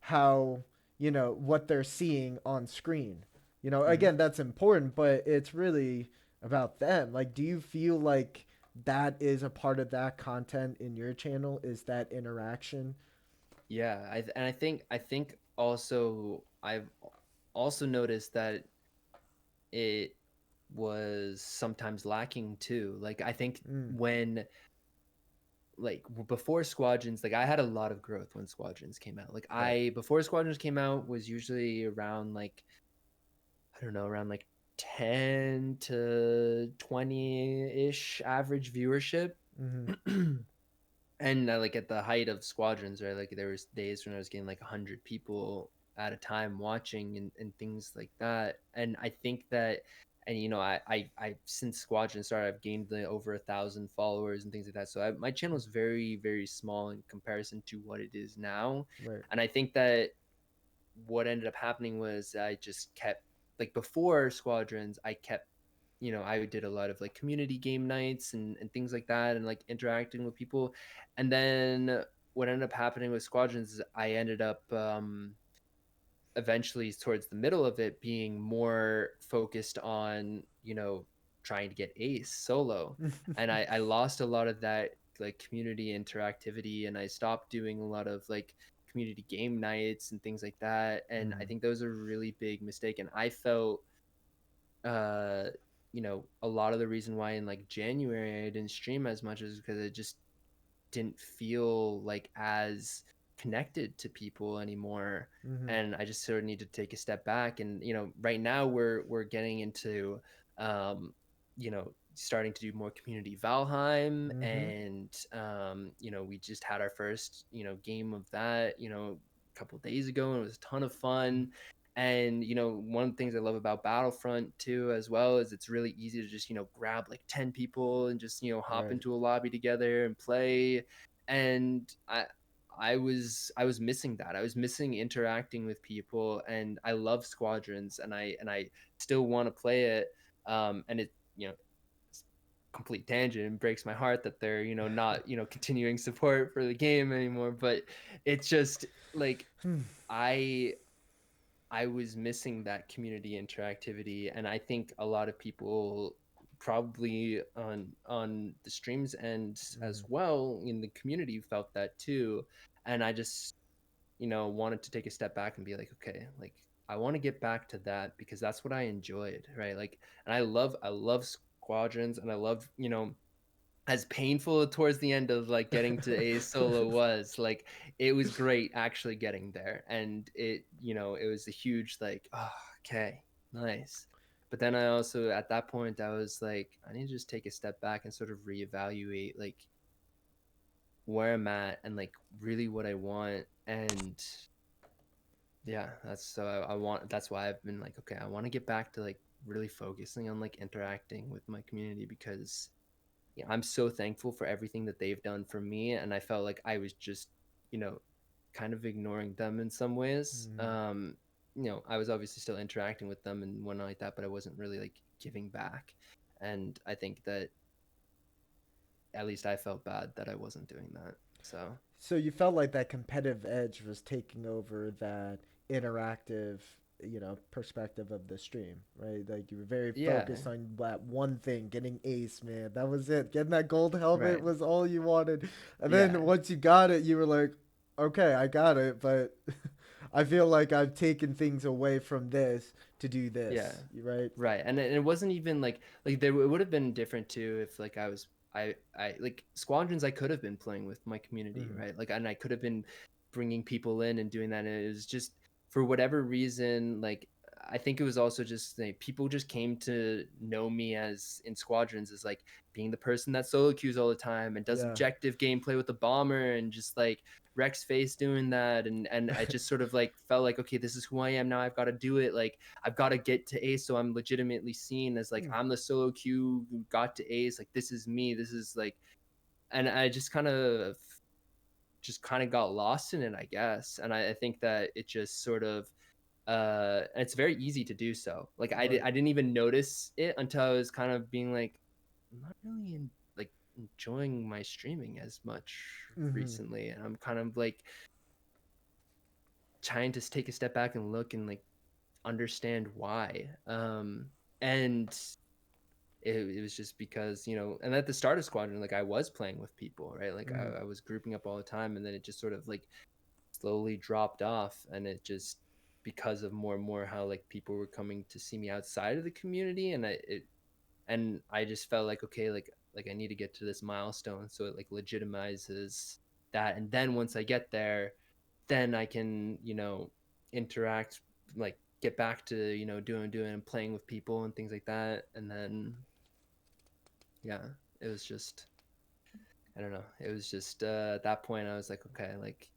how, what they're seeing on screen. Hmm. Again, that's important, but it's really about them. Like, do you feel like that is a part of that content in your channel, is that interaction? Yeah. And I think also I've also noticed that it was sometimes lacking too. Like I think Mm, when before Squadrons, like I had a lot of growth when Squadrons came out. Like right. I before Squadrons came out was usually around like, I don't know, around like 10 to 20-ish average viewership. Mm-hmm. And like at the height of Squadrons, right? Like there was days when I was getting like 100 people at a time watching, and things like that. And I think that, and I since Squadron started, I've gained over 1,000 followers and things like that. So my channel is very, very small in comparison to what it is now. Right. And I think that what ended up happening was I just kept, like before Squadrons, I kept, I did a lot of like community game nights and things like that, and like interacting with people. And then what ended up happening with Squadrons is I ended up eventually towards the middle of it being more focused on, trying to get ace solo. And I lost a lot of that like community interactivity, and I stopped doing a lot of like community game nights and things like that. And I Mm-hmm. think those are a really big mistake. And I felt uh a lot of the reason why in like January I didn't stream as much is because it just didn't feel like as connected to people anymore. Mm-hmm. And I just sort of need to take a step back. And right now we're getting into starting to do more community Valheim. Mm-hmm. And we just had our first game of that a couple of days ago, and it was a ton of fun. And one of the things I love about Battlefront too as well is it's really easy to just grab like 10 people and just hop Right. into a lobby together and play. And I was missing that. I was missing interacting with people, and I love Squadrons, and I still want to play it. And it, it's complete tangent, and breaks my heart that they're, not, continuing support for the game anymore. But it's just like I I was missing that community interactivity, and I think a lot of people probably on the streams and as Mhm. well in the community felt that too. And I just, wanted to take a step back and be like, okay, like I want to get back to that because that's what I enjoyed, right? Like, and I love Squadrons, and I love, as painful towards the end of like getting to a solo was, like it was great actually getting there, and it was a huge like, oh, okay, nice. But then I also, at that point, I was like, I need to just take a step back and sort of reevaluate like where I'm at and like really what I want. And yeah, I want, that's why I've been like, okay, I want to get back to like really focusing on like interacting with my community, because yeah, I'm so thankful for everything that they've done for me, and I felt like I was just, you know, kind of ignoring them in some ways. Mhm. I was obviously still interacting with them and whatnot like that, but I wasn't really like giving back. And I think that at least I felt bad that I wasn't doing that. So So you felt like that competitive edge was taking over that interactive, perspective of the stream, right? Like you were very yeah, focused on that one thing, getting ace, man. That was it. Getting that gold helmet right, was all you wanted. And then yeah, once you got it, you were like, okay, I got it, but I feel like I've taken things away from this to do yeah. this, right? Right, and it wasn't even like there, it would have been different too if like I like Squadrons, I could have been playing with my community, Mm-hmm. right? Like, and I could have been bringing people in and doing that, and it was just for whatever reason, like I think it was also just like people just came to know me as in Squadrons as like being the person that solo queues all the time and does Yeah. objective gameplay with the bomber, and just like Rex Face doing that, and I just sort of like felt like, okay, this is who I am now. I've got to do it. Like I've got to get to ace, so I'm legitimately seen as like Mm. I'm the solo queue who got to ace. Like this is me. This is like, and I just kind of got lost in it, I guess. And I think that it just sort of it's very easy to do so. Like Right. I didn't even notice it until I was kind of being like, I'm not really like enjoying my streaming as much Mm-hmm. recently, and I'm kind of like trying to take a step back and look and like understand why. And it was just because, and at the start of Squadron, like I was playing with people, right? Like Mm-hmm. I was grouping up all the time, and then it just sort of like slowly dropped off, and it just, because of more and more how like people were coming to see me outside of the community, and I just felt like, okay, like I need to get to this milestone so it like legitimizes that, and then once I get there, then I can, interact, like get back to, doing and playing with people and things like that. And then yeah, it was just, I don't know, it was just at that point I was like, okay, like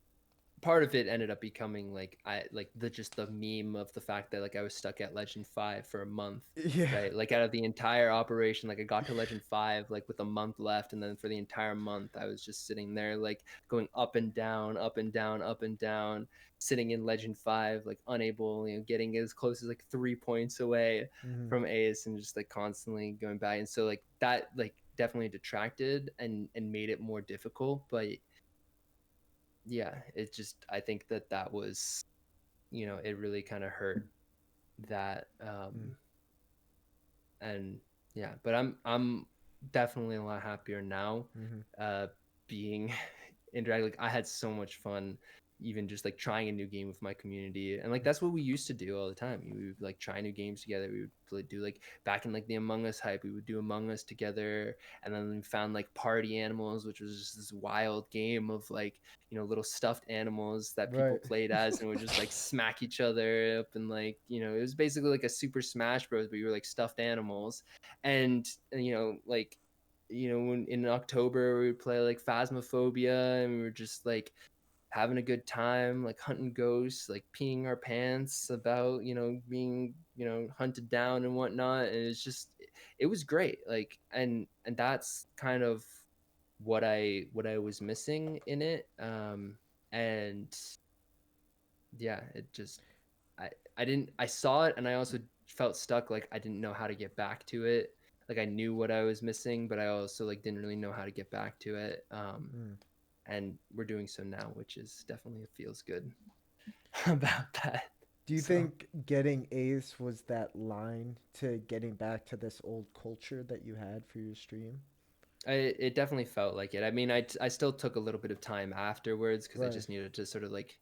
part of it ended up becoming like I like the just the meme of the fact that like I was stuck at Legend 5 for a month, Yeah. right? Like out of the entire operation, like I got to Legend 5 like with a month left, and then for the entire month I was just sitting there like going up and down, up and down, up and down, sitting in Legend 5, like unable, getting as close as like 3 points away Mm-hmm. from ace, and just like constantly going back. And so like that like definitely detracted and made it more difficult. But yeah, it just, I think that was, it really kind of hurt that. And yeah, but I'm definitely a lot happier now, Mm-hmm. uh being interact, like I had so much fun even just like trying a new game with my community. And like that's what we used to do all the time. We would like try new games together. We would do like back in like the Among Us hype, we would do Among Us together. And then we found like Party Animals, which was just this wild game of like, little stuffed animals that people Right. played as, and would just like smack each other up. And like, it was basically like a Super Smash Bros, but you were like stuffed animals. And like, when in October we would play like Phasmophobia, and we were just like having a good time, like hunting ghosts, like peeing our pants about, being, hunted down and whatnot. And it's just, it was great. Like, and that's kind of what I was missing in it. And yeah, it just I I didn't I saw it and I also felt stuck like I didn't know how to get back to it. Like I knew what I was missing, but I also like didn't really know how to get back to it. Mm. And we're doing so now, which is definitely feels good about that. Do you So think getting Ace was that line to getting back to this old culture that you had for your stream? it definitely felt like it. I mean, I still took a little bit of time afterwards because I Right. just needed to sort of like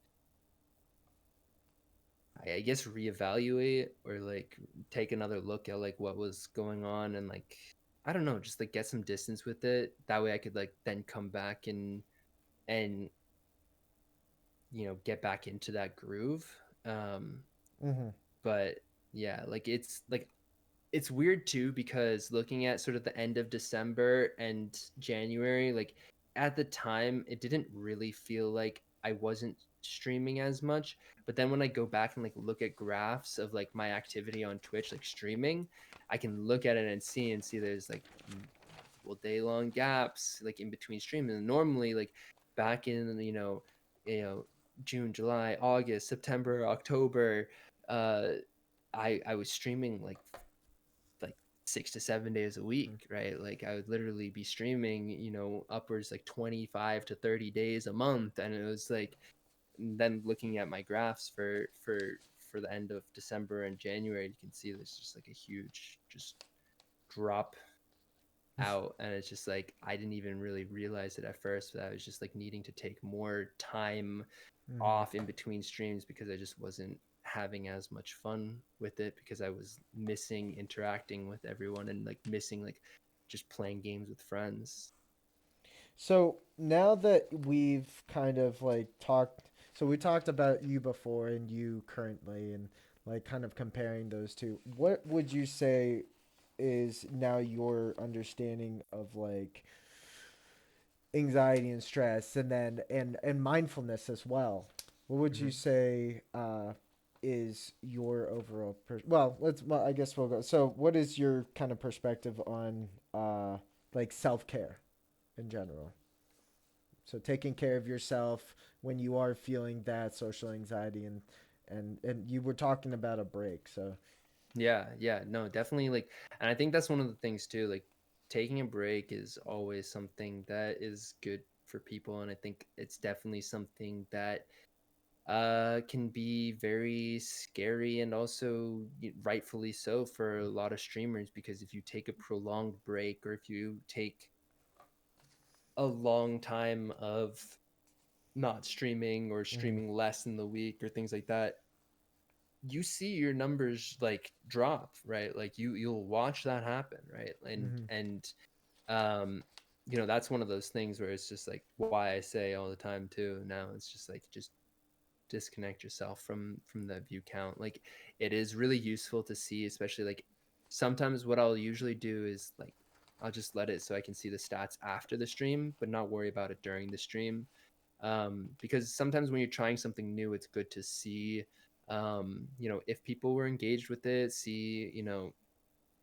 I guess reevaluate or like take another look at like what was going on and like I don't know, just like get some distance with it. That way I could like then come back and get back into that groove. Um Mm-hmm. but yeah, like it's weird too because looking at sort of the end of December and January, like at the time, it didn't really feel like I wasn't streaming as much. But then when I go back and like look at graphs of like my activity on Twitch, like streaming, I can look at it and see there's like multiple day long gaps like in between streaming. And normally, like back in June, July, August, September, October, uh, I was streaming like 6 to 7 days a week, right? Like I would literally be streaming, upwards like 25 to 30 days a month. And it was like then looking at my graphs for the end of December and January, you can see there's just like a huge just drop out. And it's just like I didn't even really realize it at first, but I was just like needing to take more time Mm-hmm. off in between streams because I just wasn't having as much fun with it because I was missing interacting with everyone and like missing like just playing games with friends. So now that we've kind of like talked, so we talked about you before and you currently, and like kind of comparing those two, what would you say is now your understanding of like anxiety and stress, and then and mindfulness as well? What would you Mm-hmm. say is your overall well, I guess we'll go. So what is your kind of perspective on like self-care in general? So taking care of yourself when you are feeling that social anxiety, and you were talking about a break. So Yeah, no, definitely like, and I think that's one of the things too. Like, taking a break is always something that is good for people, and I think it's definitely something that can be very scary and also rightfully so for a lot of streamers because if you take a prolonged break or if you take a long time of not streaming or mm-hmm, streaming less in the week or things like that, you see your numbers like drop, right? Like you'll watch that happen, right? and mm-hmm, and um that's one of those things where it's just like why I say all the time too now, it's just like just disconnect yourself from the view count. Like it is really useful to see, especially like sometimes what I'll usually do is like I'll just let it so I can see the stats after the stream but not worry about it during the stream. Because sometimes when you're trying something new it's good to see if people were engaged with it, see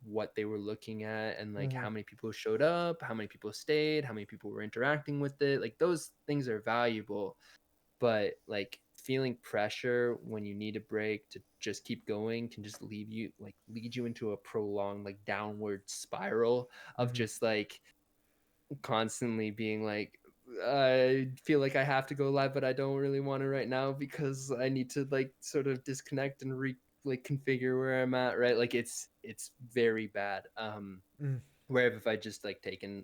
what they were looking at and like mm-hmm, how many people showed up, how many people stayed, how many people were interacting with it. Like those things are valuable, but like feeling pressure when you need a break to just keep going can just lead you into a prolonged like downward spiral of mm-hmm, just like constantly being like I feel like I have to go live but I don't really want to right now because I need to like sort of disconnect and like configure where I'm at, right? Like it's very bad. mm-hmm, Where if I just like taken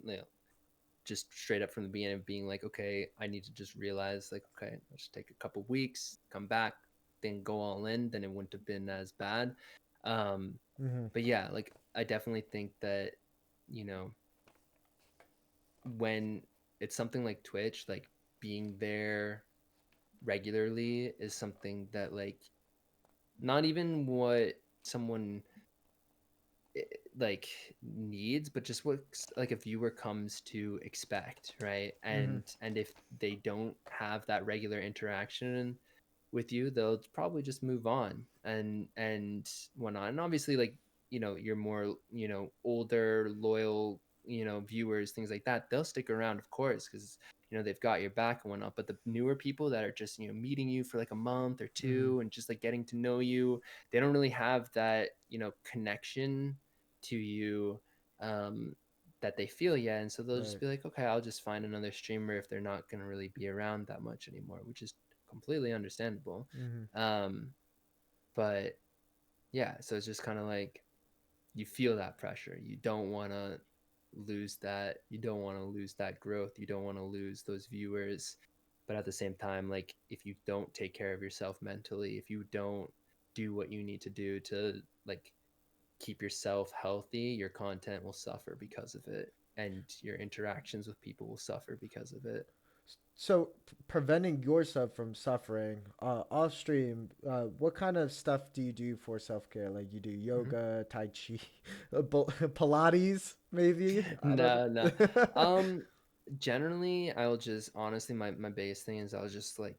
just straight up from the beginning of being like, okay, I need to just realize like, okay, let's take a couple weeks, come back, then go all in, then it wouldn't have been as bad. Um, mm-hmm. but yeah, like I definitely think that, you know, when it's something like Twitch, like being there regularly is something that like not even what someone eh, like needs but just what like a viewer comes to expect, right? Mm-hmm. And if they don't have that regular interaction with you they'll probably just move on and whatnot. And obviously like you're more older loyal viewers, things like that, they'll stick around, of course, because they've got your back and whatnot. But the newer people that are just meeting you for like a month or Mm-hmm. two and just like getting to know you, they don't really have that connection to you, um, that they feel yet, and so they'll just Right. be like, okay, I'll just find another streamer if they're not going to really be around that much anymore, which is completely understandable. Mm-hmm. um, but yeah, so it's just kind of like you feel that pressure. You don't want to lose that. You don't want to lose that growth. You don't want to lose those viewers. But at the same time, like if you don't take care of yourself mentally, if you don't do what you need to do to like keep yourself healthy, your content will suffer because of it, and your interactions with people will suffer because of it. So, preventing yourself from suffering off stream, what kind of stuff do you do for self care? Like you do Mhm. yoga, tai chi, Pilates, maybe? I don't No, no. know. Um, Generally, I'll just honestly, my biggest thing is I'll just like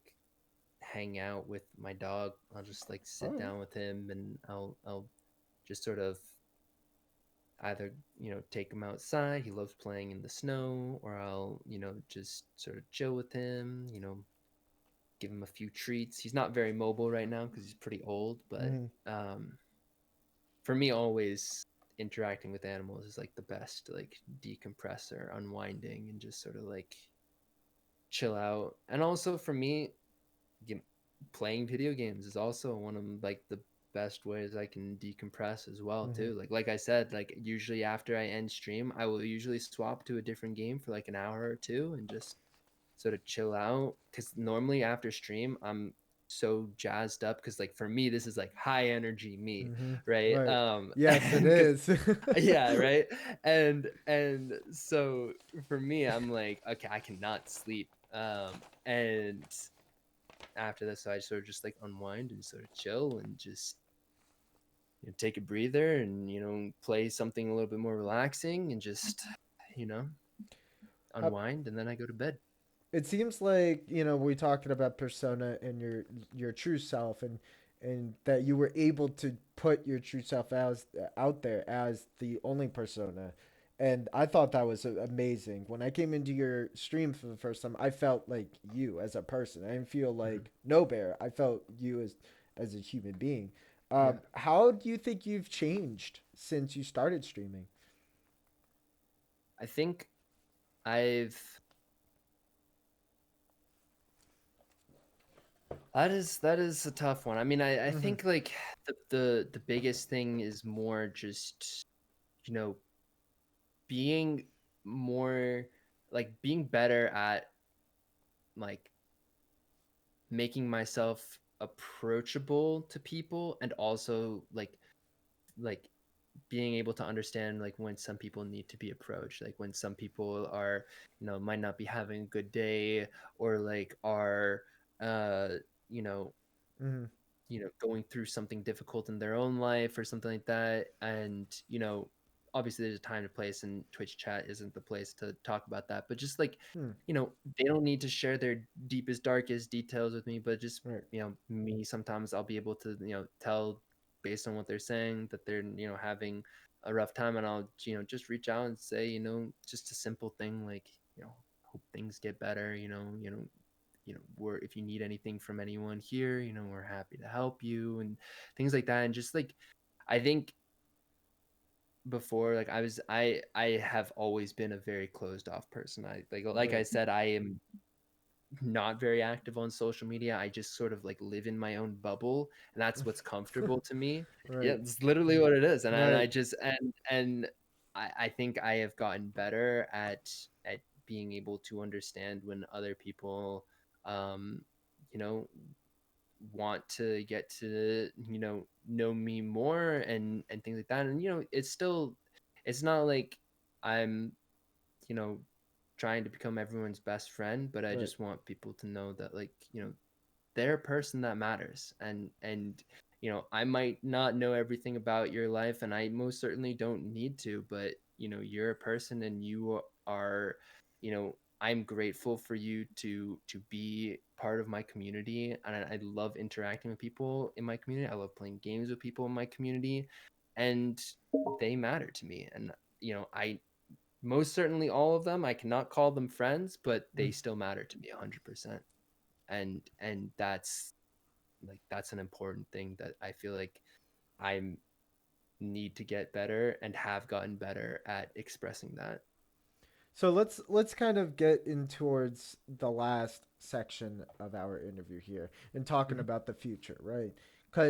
hang out with my dog. I'll just like sit Oh, down with him, and I'll just sort of either take him outside. He loves playing in the snow, or I'll just sort of chill with him. Give him a few treats. He's not very mobile right now because he's pretty old, but mm-hmm. um, for me, always interacting with animals is like the best like decompressor, unwinding, and just sort of like chill out. And also for me, game, playing video games is also one of like the best ways I can decompress as well Mm-hmm. too. Like I said, like usually after I end stream, I will usually swap to a different game for like an hour or two and just sort of chill out, because normally after stream I'm so jazzed up, because like for me this is like high energy me, Mm-hmm. right? Right. Yes, it Because is. yeah, right. And so for me, I'm like, okay, I cannot sleep. And after this, so I sort of just like unwind and sort of chill and just take a breather and play something a little bit more relaxing and just you know Uh, unwind, and then I go to bed. it seems like we're talking about persona and your true self, and that you were able to put your true self as out there as the only persona, and I thought that was amazing. When I came into your stream for the first time, I felt like you as a person. I didn't feel Mhm. like no bear. I felt you as a human being. Yeah, How do you think you've changed since you started streaming? I think I've that is a tough one. I mean, I Mm-hmm. think like the biggest thing is more just you know being more being better at like making myself approachable to people, and also like being able to understand like when some people need to be approached, like when some people are might not be having a good day, or like are uh you know Mm-hmm. going through something difficult in their own life or something like that. And obviously there's a time and place, and Twitch chat isn't the place to talk about that, but just like Hmm. they don't need to share their deepest darkest details with me, but just Right. me, sometimes I'll be able to tell based on what they're saying that they're having a rough time, and I'll just reach out and say just a simple thing like hope things get better, we're, if you need anything from anyone here, we're happy to help you, and things like that. And just like I think before, like I have always been a very closed off person. Like I Right. said, I am not very active on social media. I just sort of like live in my own bubble, and that's what's comfortable to me. Yeah, Right. it's literally what it is. And I Right. just and I think I have gotten better at being able to understand when other people um you know want to get to know me more, and things like that. And it's not like I'm you know trying to become everyone's best friend, but I Right. just want people to know that like they're a person that matters. And I might not know everything about your life, and I most certainly don't need to, but you're a person, and you are I'm grateful for you to be part of my community, and I love interacting with people in my community. I love playing games with people in my community, and they matter to me. And I most certainly all of them. I cannot call them friends, but Mm. they still matter to me 100%. And that's like that's an important thing that I feel like I need to get better and have gotten better at expressing that. So let's kind of get in towards the last section of our interview here and talking Mhm. about the future, right?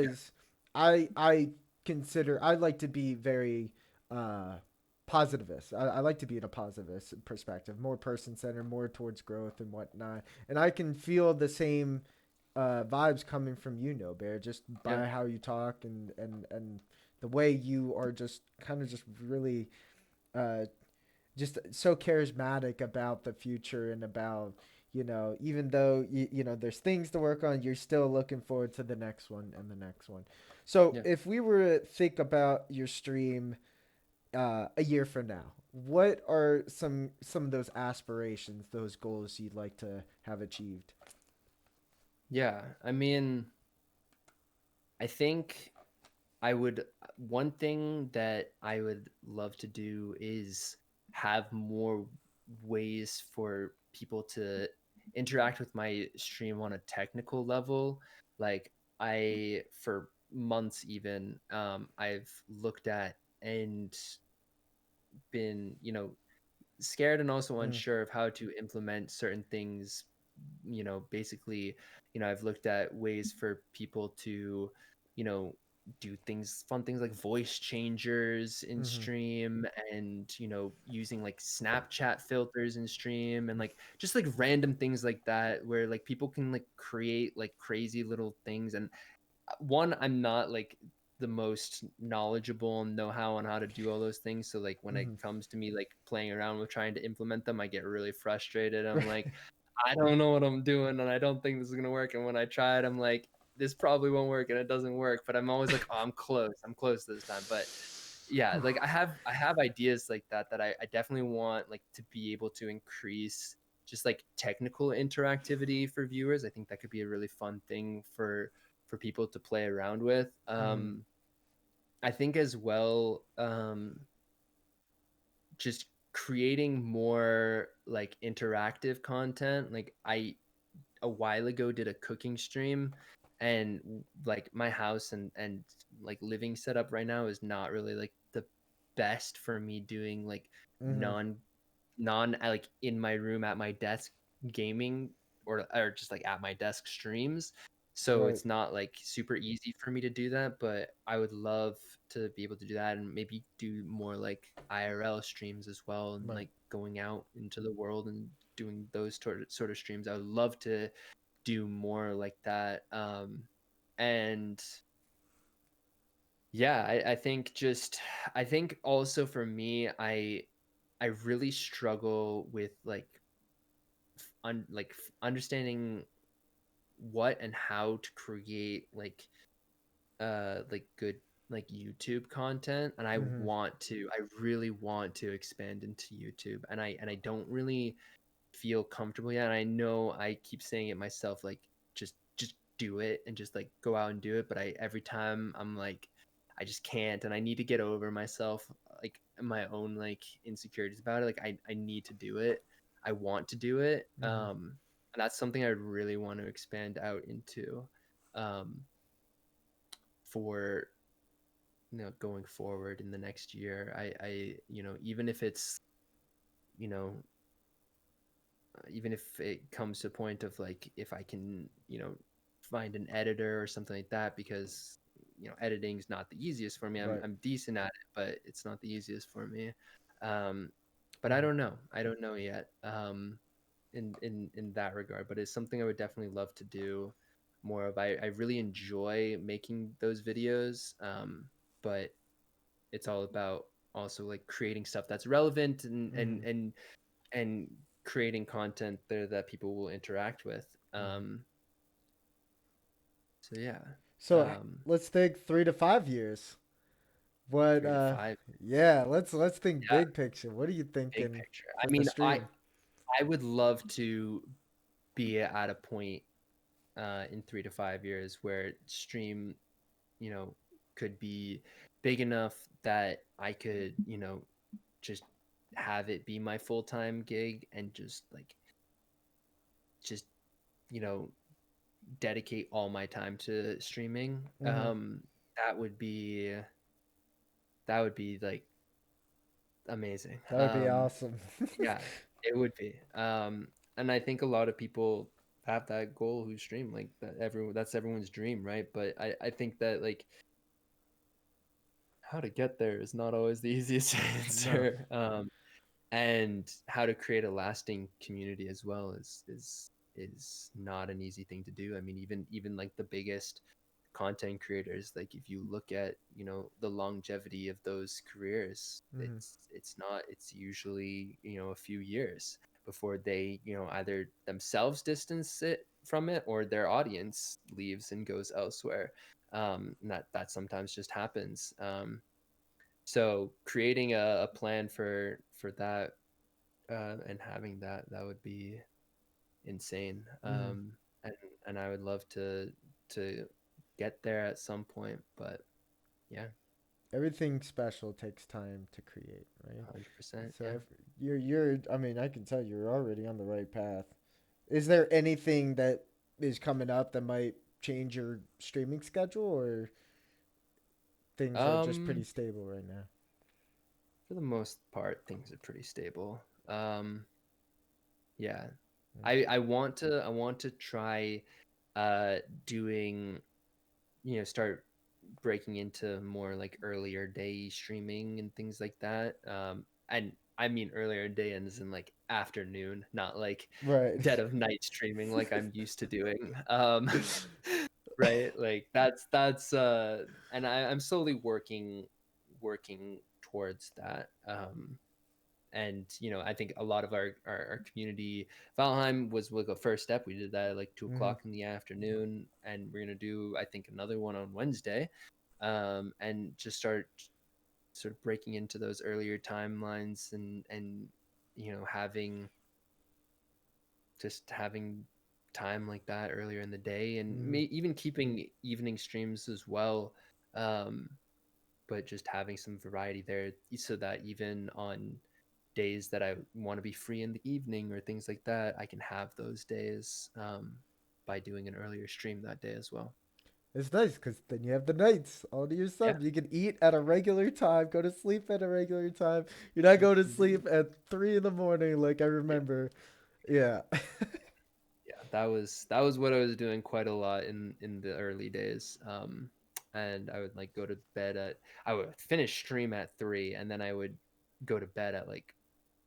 Yeah. Because I consider I like to be very uh, positivist. I like to be in a positivist perspective, more person centered, more towards growth and whatnot. And I can feel the same vibes coming from you, No Bear, just Yeah. by how you talk and the way you are just kind of just really uh, just so charismatic about the future and about even though there's things to work on, you're still looking forward to the next one and the next one. So Yeah. if we were to think about your stream a year from now, what are some of those aspirations, those goals you'd like to have achieved? Yeah. I mean, I think I would one thing that I would love to do is have more ways for people to interact with my stream on a technical level. Like for months even, I've looked at and been, scared and also Mm, unsure of how to implement certain things. Basically, I've looked at ways for people to, you know do things, fun things like voice changers in mm-hmm, stream, and using like Snapchat filters in stream, and like just like random things like that, where like people can like create like crazy little things. And one, I'm not like the most knowledgeable and know how on how to do all those things. So like when it mm-hmm. comes to me like playing around with trying to implement them, I get really frustrated. I'm like, I don't know what I'm doing and I don't think this is gonna work. And when I try it, I'm like, this probably won't work and it doesn't work. But I'm always like, oh, I'm close. I'm close this time. But yeah, like I have ideas like that that I definitely want like to be able to increase just like technical interactivity for viewers. I think that could be a really fun thing for people to play around with. Mm-hmm, I think as well, just creating more like interactive content. Like I a while ago did a cooking stream, and like my house and like living setup right now is not really like the best for me doing like mm-hmm. non like in my room at my desk gaming, or just like at my desk streams. So Right, it's not like super easy for me to do that, but I would love to be able to do that and maybe do more like IRL streams as well, and right. like going out into the world and doing those sort of streams. I would love to do more like that. And yeah, I think also for me, I really struggle with like understanding what and how to create like good like YouTube content. And Mm-hmm, I really want to expand into YouTube, and I don't really feel comfortable yet. And I know I keep saying it myself, like just do it and just like go out and do it. But I every time I'm like, I just can't, and I need to get over myself, like my own like insecurities about it. Like I need to do it. I want to do it. mm-hmm, And that's something I really want to expand out into, um, for going forward in the next year. Even if it's you know even if it comes to a point of like if I can find an editor or something like that, because editing is not the easiest for me. I'm right. I'm decent at it, but it's not the easiest for me. um but I Mm-hmm, don't know. I don't know yet, in that regard, but it's something I would definitely love to do more of. I really enjoy making those videos, but it's all about also like creating stuff that's relevant, mm-hmm, and creating content there that people will interact with. mm-hmm. So yeah, So um, let's think 3 to 5 years. What? 3 to 5. Yeah. Let's think Yeah, big picture. What are you big thinking picture. I for the mean, stream? I would love to be at a point in 3 to 5 years where stream, you know, could be big enough that I could, just have it be my full-time gig and just you know dedicate all my time to streaming. Mm-hmm. That would be that would be like amazing. That would be awesome. Yeah, it would be. And I think a lot of people have that goal who stream like that. Everyone, that's everyone's dream, right? But I think that like how to get there is not always the easiest No. answer. And how to create a lasting community as well is not an easy thing to do. I mean, even like the biggest content creators, like if you look at the longevity of those careers, Mm-hmm. it's usually a few years before they either themselves distance it from it or their audience leaves and goes elsewhere. And that sometimes just happens. So creating a plan for that, and having that would be insane. Mm-hmm. And I would love to get there at some point, but yeah, Everything special takes time to create, right? 100%. So Yeah. if you're I mean, I can tell you're already on the right path. Is there anything that is coming up that might change your streaming schedule, or things are just pretty Um, stable right now? for the most part, things are pretty stable. Yeah, Mm. I want to try uh doing start breaking into more like earlier day streaming and things like that. And I mean earlier day as in like afternoon, not like Right. dead of night streaming like I'm used to doing. Right? Like that's and I'm slowly working towards that. And I think a lot of our community, Valheim was like a first step. We did that at like two Mm-hmm. o'clock in the afternoon, and we're gonna do I think another one on Wednesday, and just start sort of breaking into those earlier timelines and having having time like that earlier in the day, and Mm-hmm. even keeping evening streams as well. um, but just having some variety there so that even on days that I want to be free in the evening or things like that, I can have those days, by doing an earlier stream that day as well. It's nice because then you have the nights all to Yeah. yourself. You can eat at a regular time, go to sleep at a regular time. You're not going to Mhm. sleep at 3 in the morning like I Yeah. remember. Yeah. Yeah. That was what I was doing quite a lot in the early days. And I would like go to bed at I would finish stream at 3, and then I would go to bed at like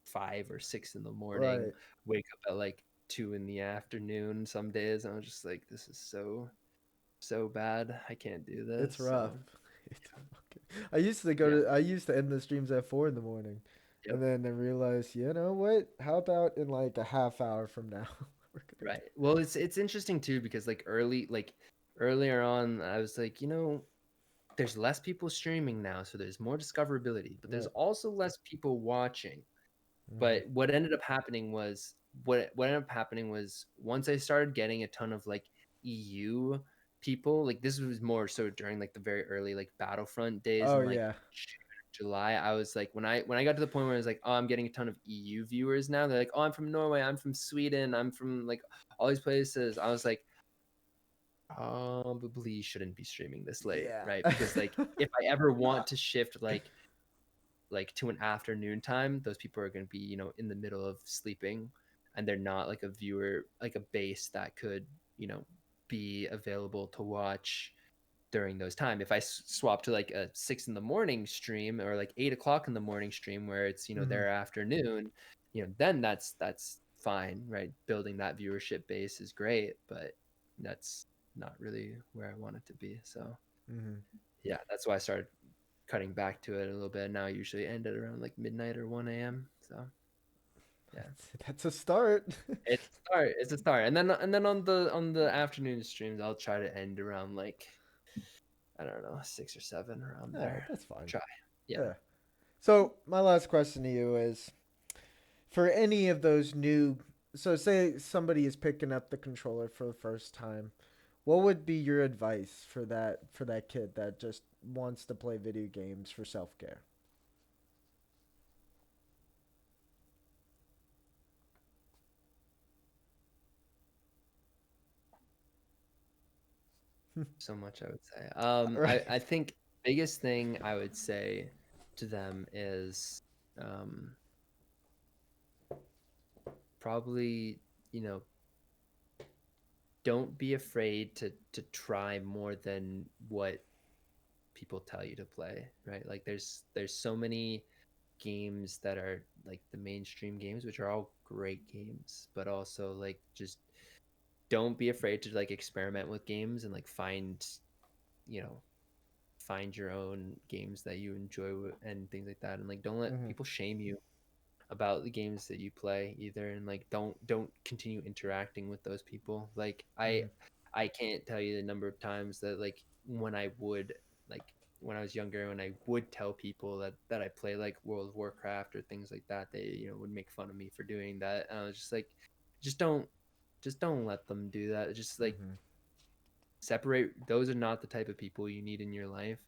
5 or 6 in the morning, Right. wake up at like 2 in the afternoon some days, and I was just like, this is so bad. I can't do It's this. rough. So It's fucking. I used to go yeah. to. I used to end the streams at 4 in the morning, Yep. and then I realized, you know what? How about in like a half hour from now, we're gonna Right. Well, it's interesting too because like earlier on, I was like, there's less people streaming now, so there's more discoverability, but do. there's Right. also less people watching. Mm-hmm. But what ended up happening was once I started getting a ton of like EU people, like this was more so during like the very early like Battlefront days Oh in like yeah. July. I was like when I got to the point where I was like, oh, I'm getting a ton of EU viewers now. They're like, oh, I'm from Norway, I'm from Sweden, I'm from like all these places. I was like, probably shouldn't be streaming this late, Yeah. right? Because like if I ever want to shift like to an afternoon time, those people are going to be in the middle of sleeping, and they're not like a viewer, like a base that could be available to watch during those time. If I swap to like a 6 in the morning stream or like 8 o'clock in the morning stream where it's Mm-hmm. their afternoon, then that's fine, right? Building that viewership base is great, but that's not really where I want it to be. So Mm-hmm. yeah, that's why I started cutting back to it a little bit. Now I usually end at around like midnight or 1 a.m. So yeah, That's a start. it's a start. It's a start. And then on the afternoon streams, I'll try to end around like I don't know 6 or 7 around Yeah, there. that's fine. Try. Yeah. Yeah. So my last question to you is, for any of those new, so say somebody is picking up the controller for the first time, what would be your advice for that kid that just wants to play video games for self care? So much, I would say. Right. I think biggest thing I would say to them is um, probably, you know, don't be afraid to try more than what people tell you to play, right? Like there's so many games that are like the mainstream games, which are all great games, but also like just don't be afraid to like experiment with games and like you know, find your own games that you enjoy and things like that. And like don't let Mm-hmm. people shame you about the games that you play either, and like don't continue interacting with those people. Like Mm-hmm. I can't tell you the number of times that like when I would like when I was younger, when I would tell people that I play like World of Warcraft or things like that, they would make fun of me for doing that. And I was just like, just don't just don't let them do that. Just like Mm-hmm. separate. Those are not the type of people you need in your life.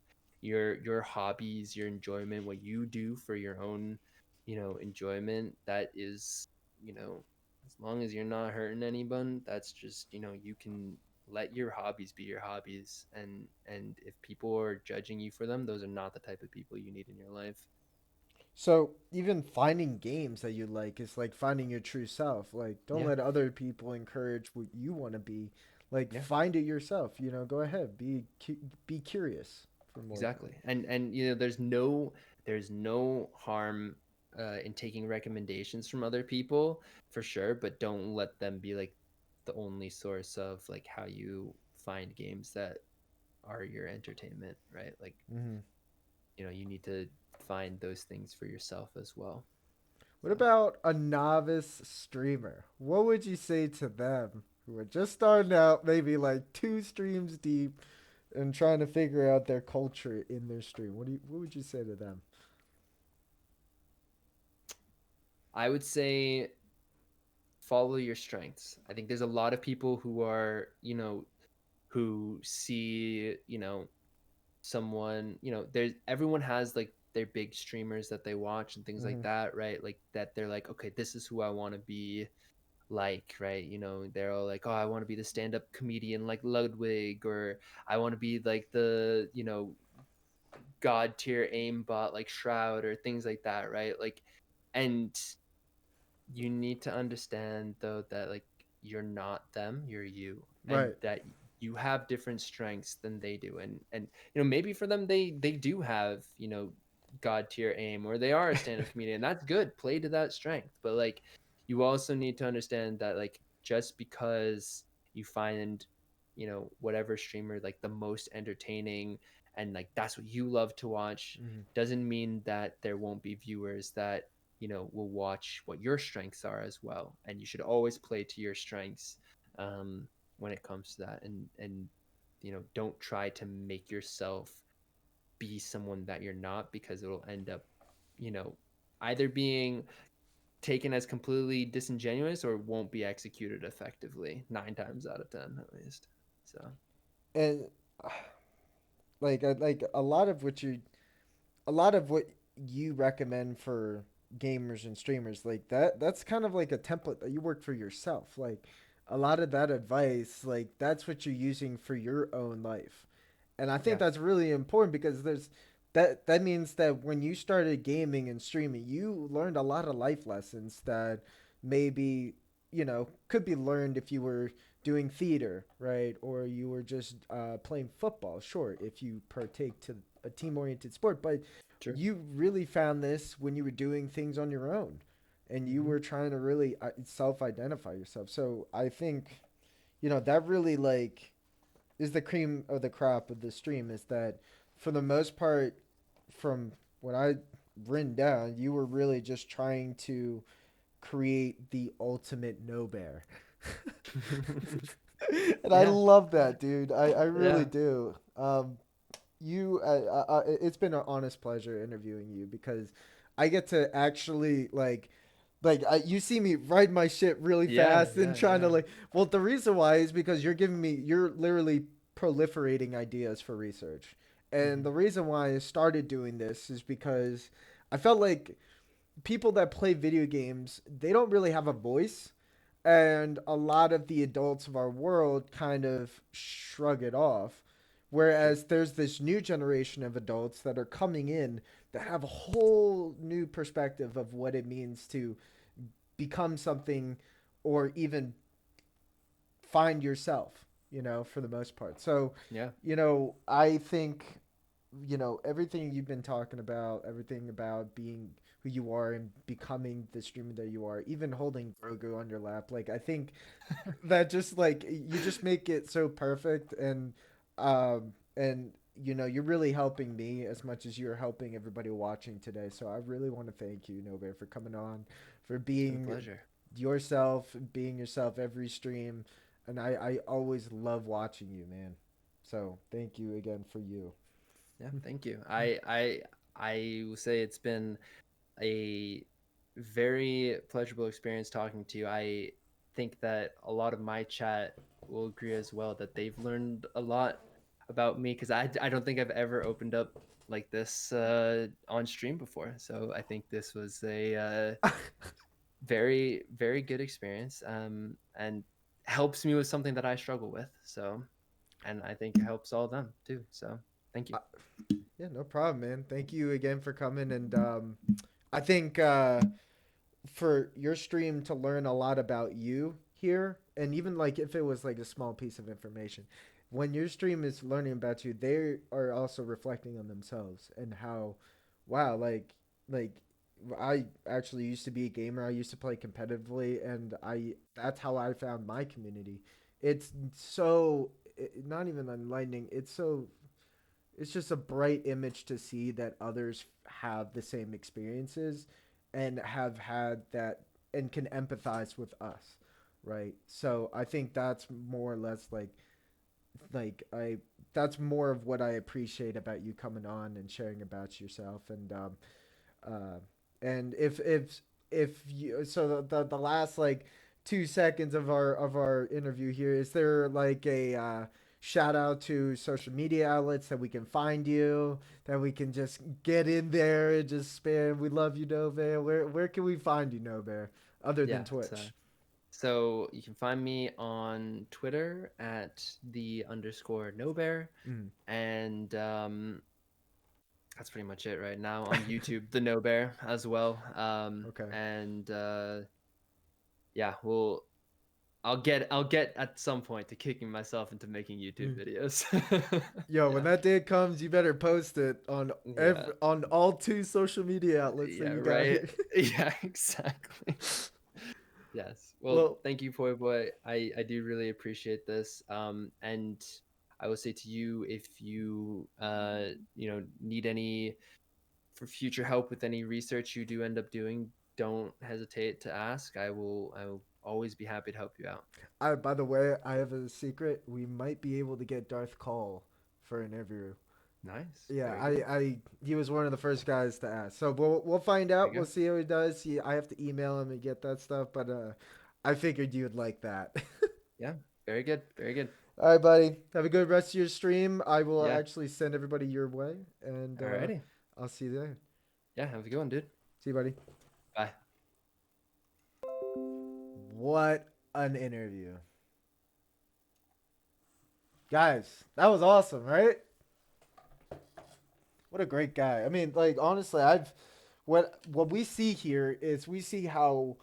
Your hobbies, your enjoyment, what you do for your own enjoyment, that is, as long as you're not hurting anyone, that's just, you can let your hobbies be your hobbies. And if people are judging you for them, those are not the type of people you need in your life. So even finding games that you like is like finding your true self. Like, don't Yeah. let other people encourage what you want to be. Like, Yeah. find it yourself. Go ahead. Be curious for more. Exactly. And there's no harm in taking recommendations from other people for sure, but don't let them be like the only source of like how you find games that are your entertainment, right? Like, Mm-hmm. you need to find those things for yourself as well. What So, about a novice streamer? What would you say to them who are just starting out, maybe like two streams deep, and trying to figure out their culture in their stream? What would you say to them? I would say follow your strengths. I think there's a lot of people who are, who see, someone, there's everyone has like their big streamers that they watch and things like Mm-hmm. that, right? Like that they're like, okay, this is who I want to be like, right? They're all like, oh, I want to be the stand-up comedian like Ludwig, or I want to be like the, god tier aimbot like Shroud, or things like that, right? Like, and you need to understand though that like you're not them, you're you, and Right. that you have different strengths than they do. And maybe for them they do have, god tier aim, or they are a stand-up comedian. That's good, play to that strength. But like, you also need to understand that like just because you find, whatever streamer like the most entertaining, and like that's what you love to watch, Mm-hmm. doesn't mean that there won't be viewers that will watch what your strengths are as well. And you should always play to your strengths, when it comes to that. And don't try to make yourself be someone that you're not, because it'll end up, you know either being taken as completely disingenuous, or won't be executed effectively 9 times out of 10 at least. So And like a lot of what you recommend for gamers and streamers, like that's kind of like a template that you work for yourself. Like a lot of that advice, like that's what you're using for your own life. And I think yeah. that's really important because that means that when you started gaming and streaming, you learned a lot of life lessons that maybe, could be learned if you were doing theater, right? Or you were just playing football, sure, if you partake to a team oriented sport. But True. you really found this when you were doing things on your own and you Mm-hmm. were trying to really self identify yourself. So I think, that really like is the cream of the crop of the stream is that for the most part, from what I written down, you were really just trying to create the ultimate no bear. And I Yeah. love that, dude. I really Yeah. do. It's been an honest pleasure interviewing you because I get to actually you see me write my shit really Yeah. fast and Yeah. trying to Yeah. well, the reason why is because you're literally proliferating ideas for research. And Mm-hmm. the reason why I started doing this is because I felt like people that play video games, they don't really have a voice And a lot of the adults of our world kind of shrug it off. Sure. Whereas there's this new generation of adults that are coming in that have a whole new perspective of what it means to become something or even find yourself, for the most part. So, Yeah. I think, everything you've been talking about, everything about being who you are and becoming the streamer that you are, even holding Grogu on your lap, like, I think that just like you just make it so perfect, and you're really helping me as much as you're helping everybody watching today. So I really want to thank you, Nobe, for coming on, for It's been a being pleasure. yourself, being yourself every stream, and I always love watching you, man. So thank you again for you. Yeah, thank you. I will say it's been a very pleasurable experience talking to you. I think that a lot of my chat will agree as well that they've learned a lot about me because I don't think I've ever opened up like this on stream before. So I think this was a very, very good experience, and helps me with something that I struggle with. So, and I think it helps all of them too. So thank you. Uh, yeah, no problem, man. Thank you again for coming, and I think for your stream to learn a lot about you here, and even like if it was like a small piece of information, when your stream is learning about you, they are also reflecting on themselves and how, wow, like I actually used to be a gamer. I used to play competitively, and I that's how I found my community. It's so not even enlightening. It's just a bright image to see that others have the same experiences and have had that and can empathize with us, right? So I think that's more or less like I that's more of what I appreciate about you coming on and sharing about yourself. Uh, and if you so the last like 2 seconds of our interview here, is there like a shout out to social media outlets that we can find you, that we can just get in there and just spam we love you, No Bear? Where can we find you, No Bear, other than Yeah. So, Twitch? so you can find me on Twitter at _NoBear, Mm, and that's pretty much it right now. On YouTube, TheNoBear as well. okay. And yeah, I'll get at some point to kicking myself into making YouTube Mm. videos. Yo, when Yeah. that day comes, you better post it on Yeah. on all two social media outlets that Yeah, you got right. here. Yeah, exactly. Yes. Well, Well, thank you, Poiboy. I do really appreciate this. And I will say to you, if you need any for future help with any research you do end up doing, don't hesitate to ask. I will always be happy to help you out. by the way, I have a secret. We might be able to get Darth Cole for an interview. Nice. Yeah, Very good. he was one of the first guys to ask. So we'll find There out. you We'll go. see how he does. I have to email him and get that stuff, but I figured you would like that. Yeah. Very good. Very good. All right, buddy. Have a good rest of your stream. I will Yeah. actually send everybody your way, and Alrighty. I'll see you there. Yeah. Have a good one, dude. See you, buddy. Bye. What an interview, guys! That was awesome, right? What a great guy. I mean, like honestly, I've what we see here is we see how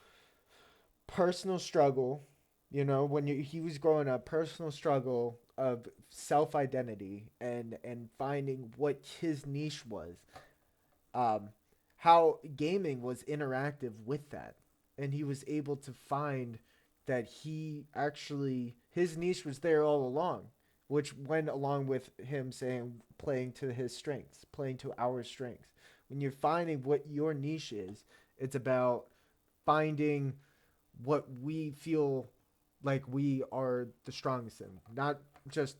personal struggle, when he was growing up, personal struggle of self identity and finding what his niche was. Um, how gaming was interactive with that, and he was able to find that he actually his niche was there all along, which went along with him saying playing to his strengths, playing to our strengths. When you're finding what your niche is, it's about finding what we feel like we are the strongest in, not just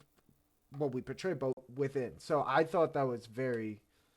what we portray, but within. So I thought that was very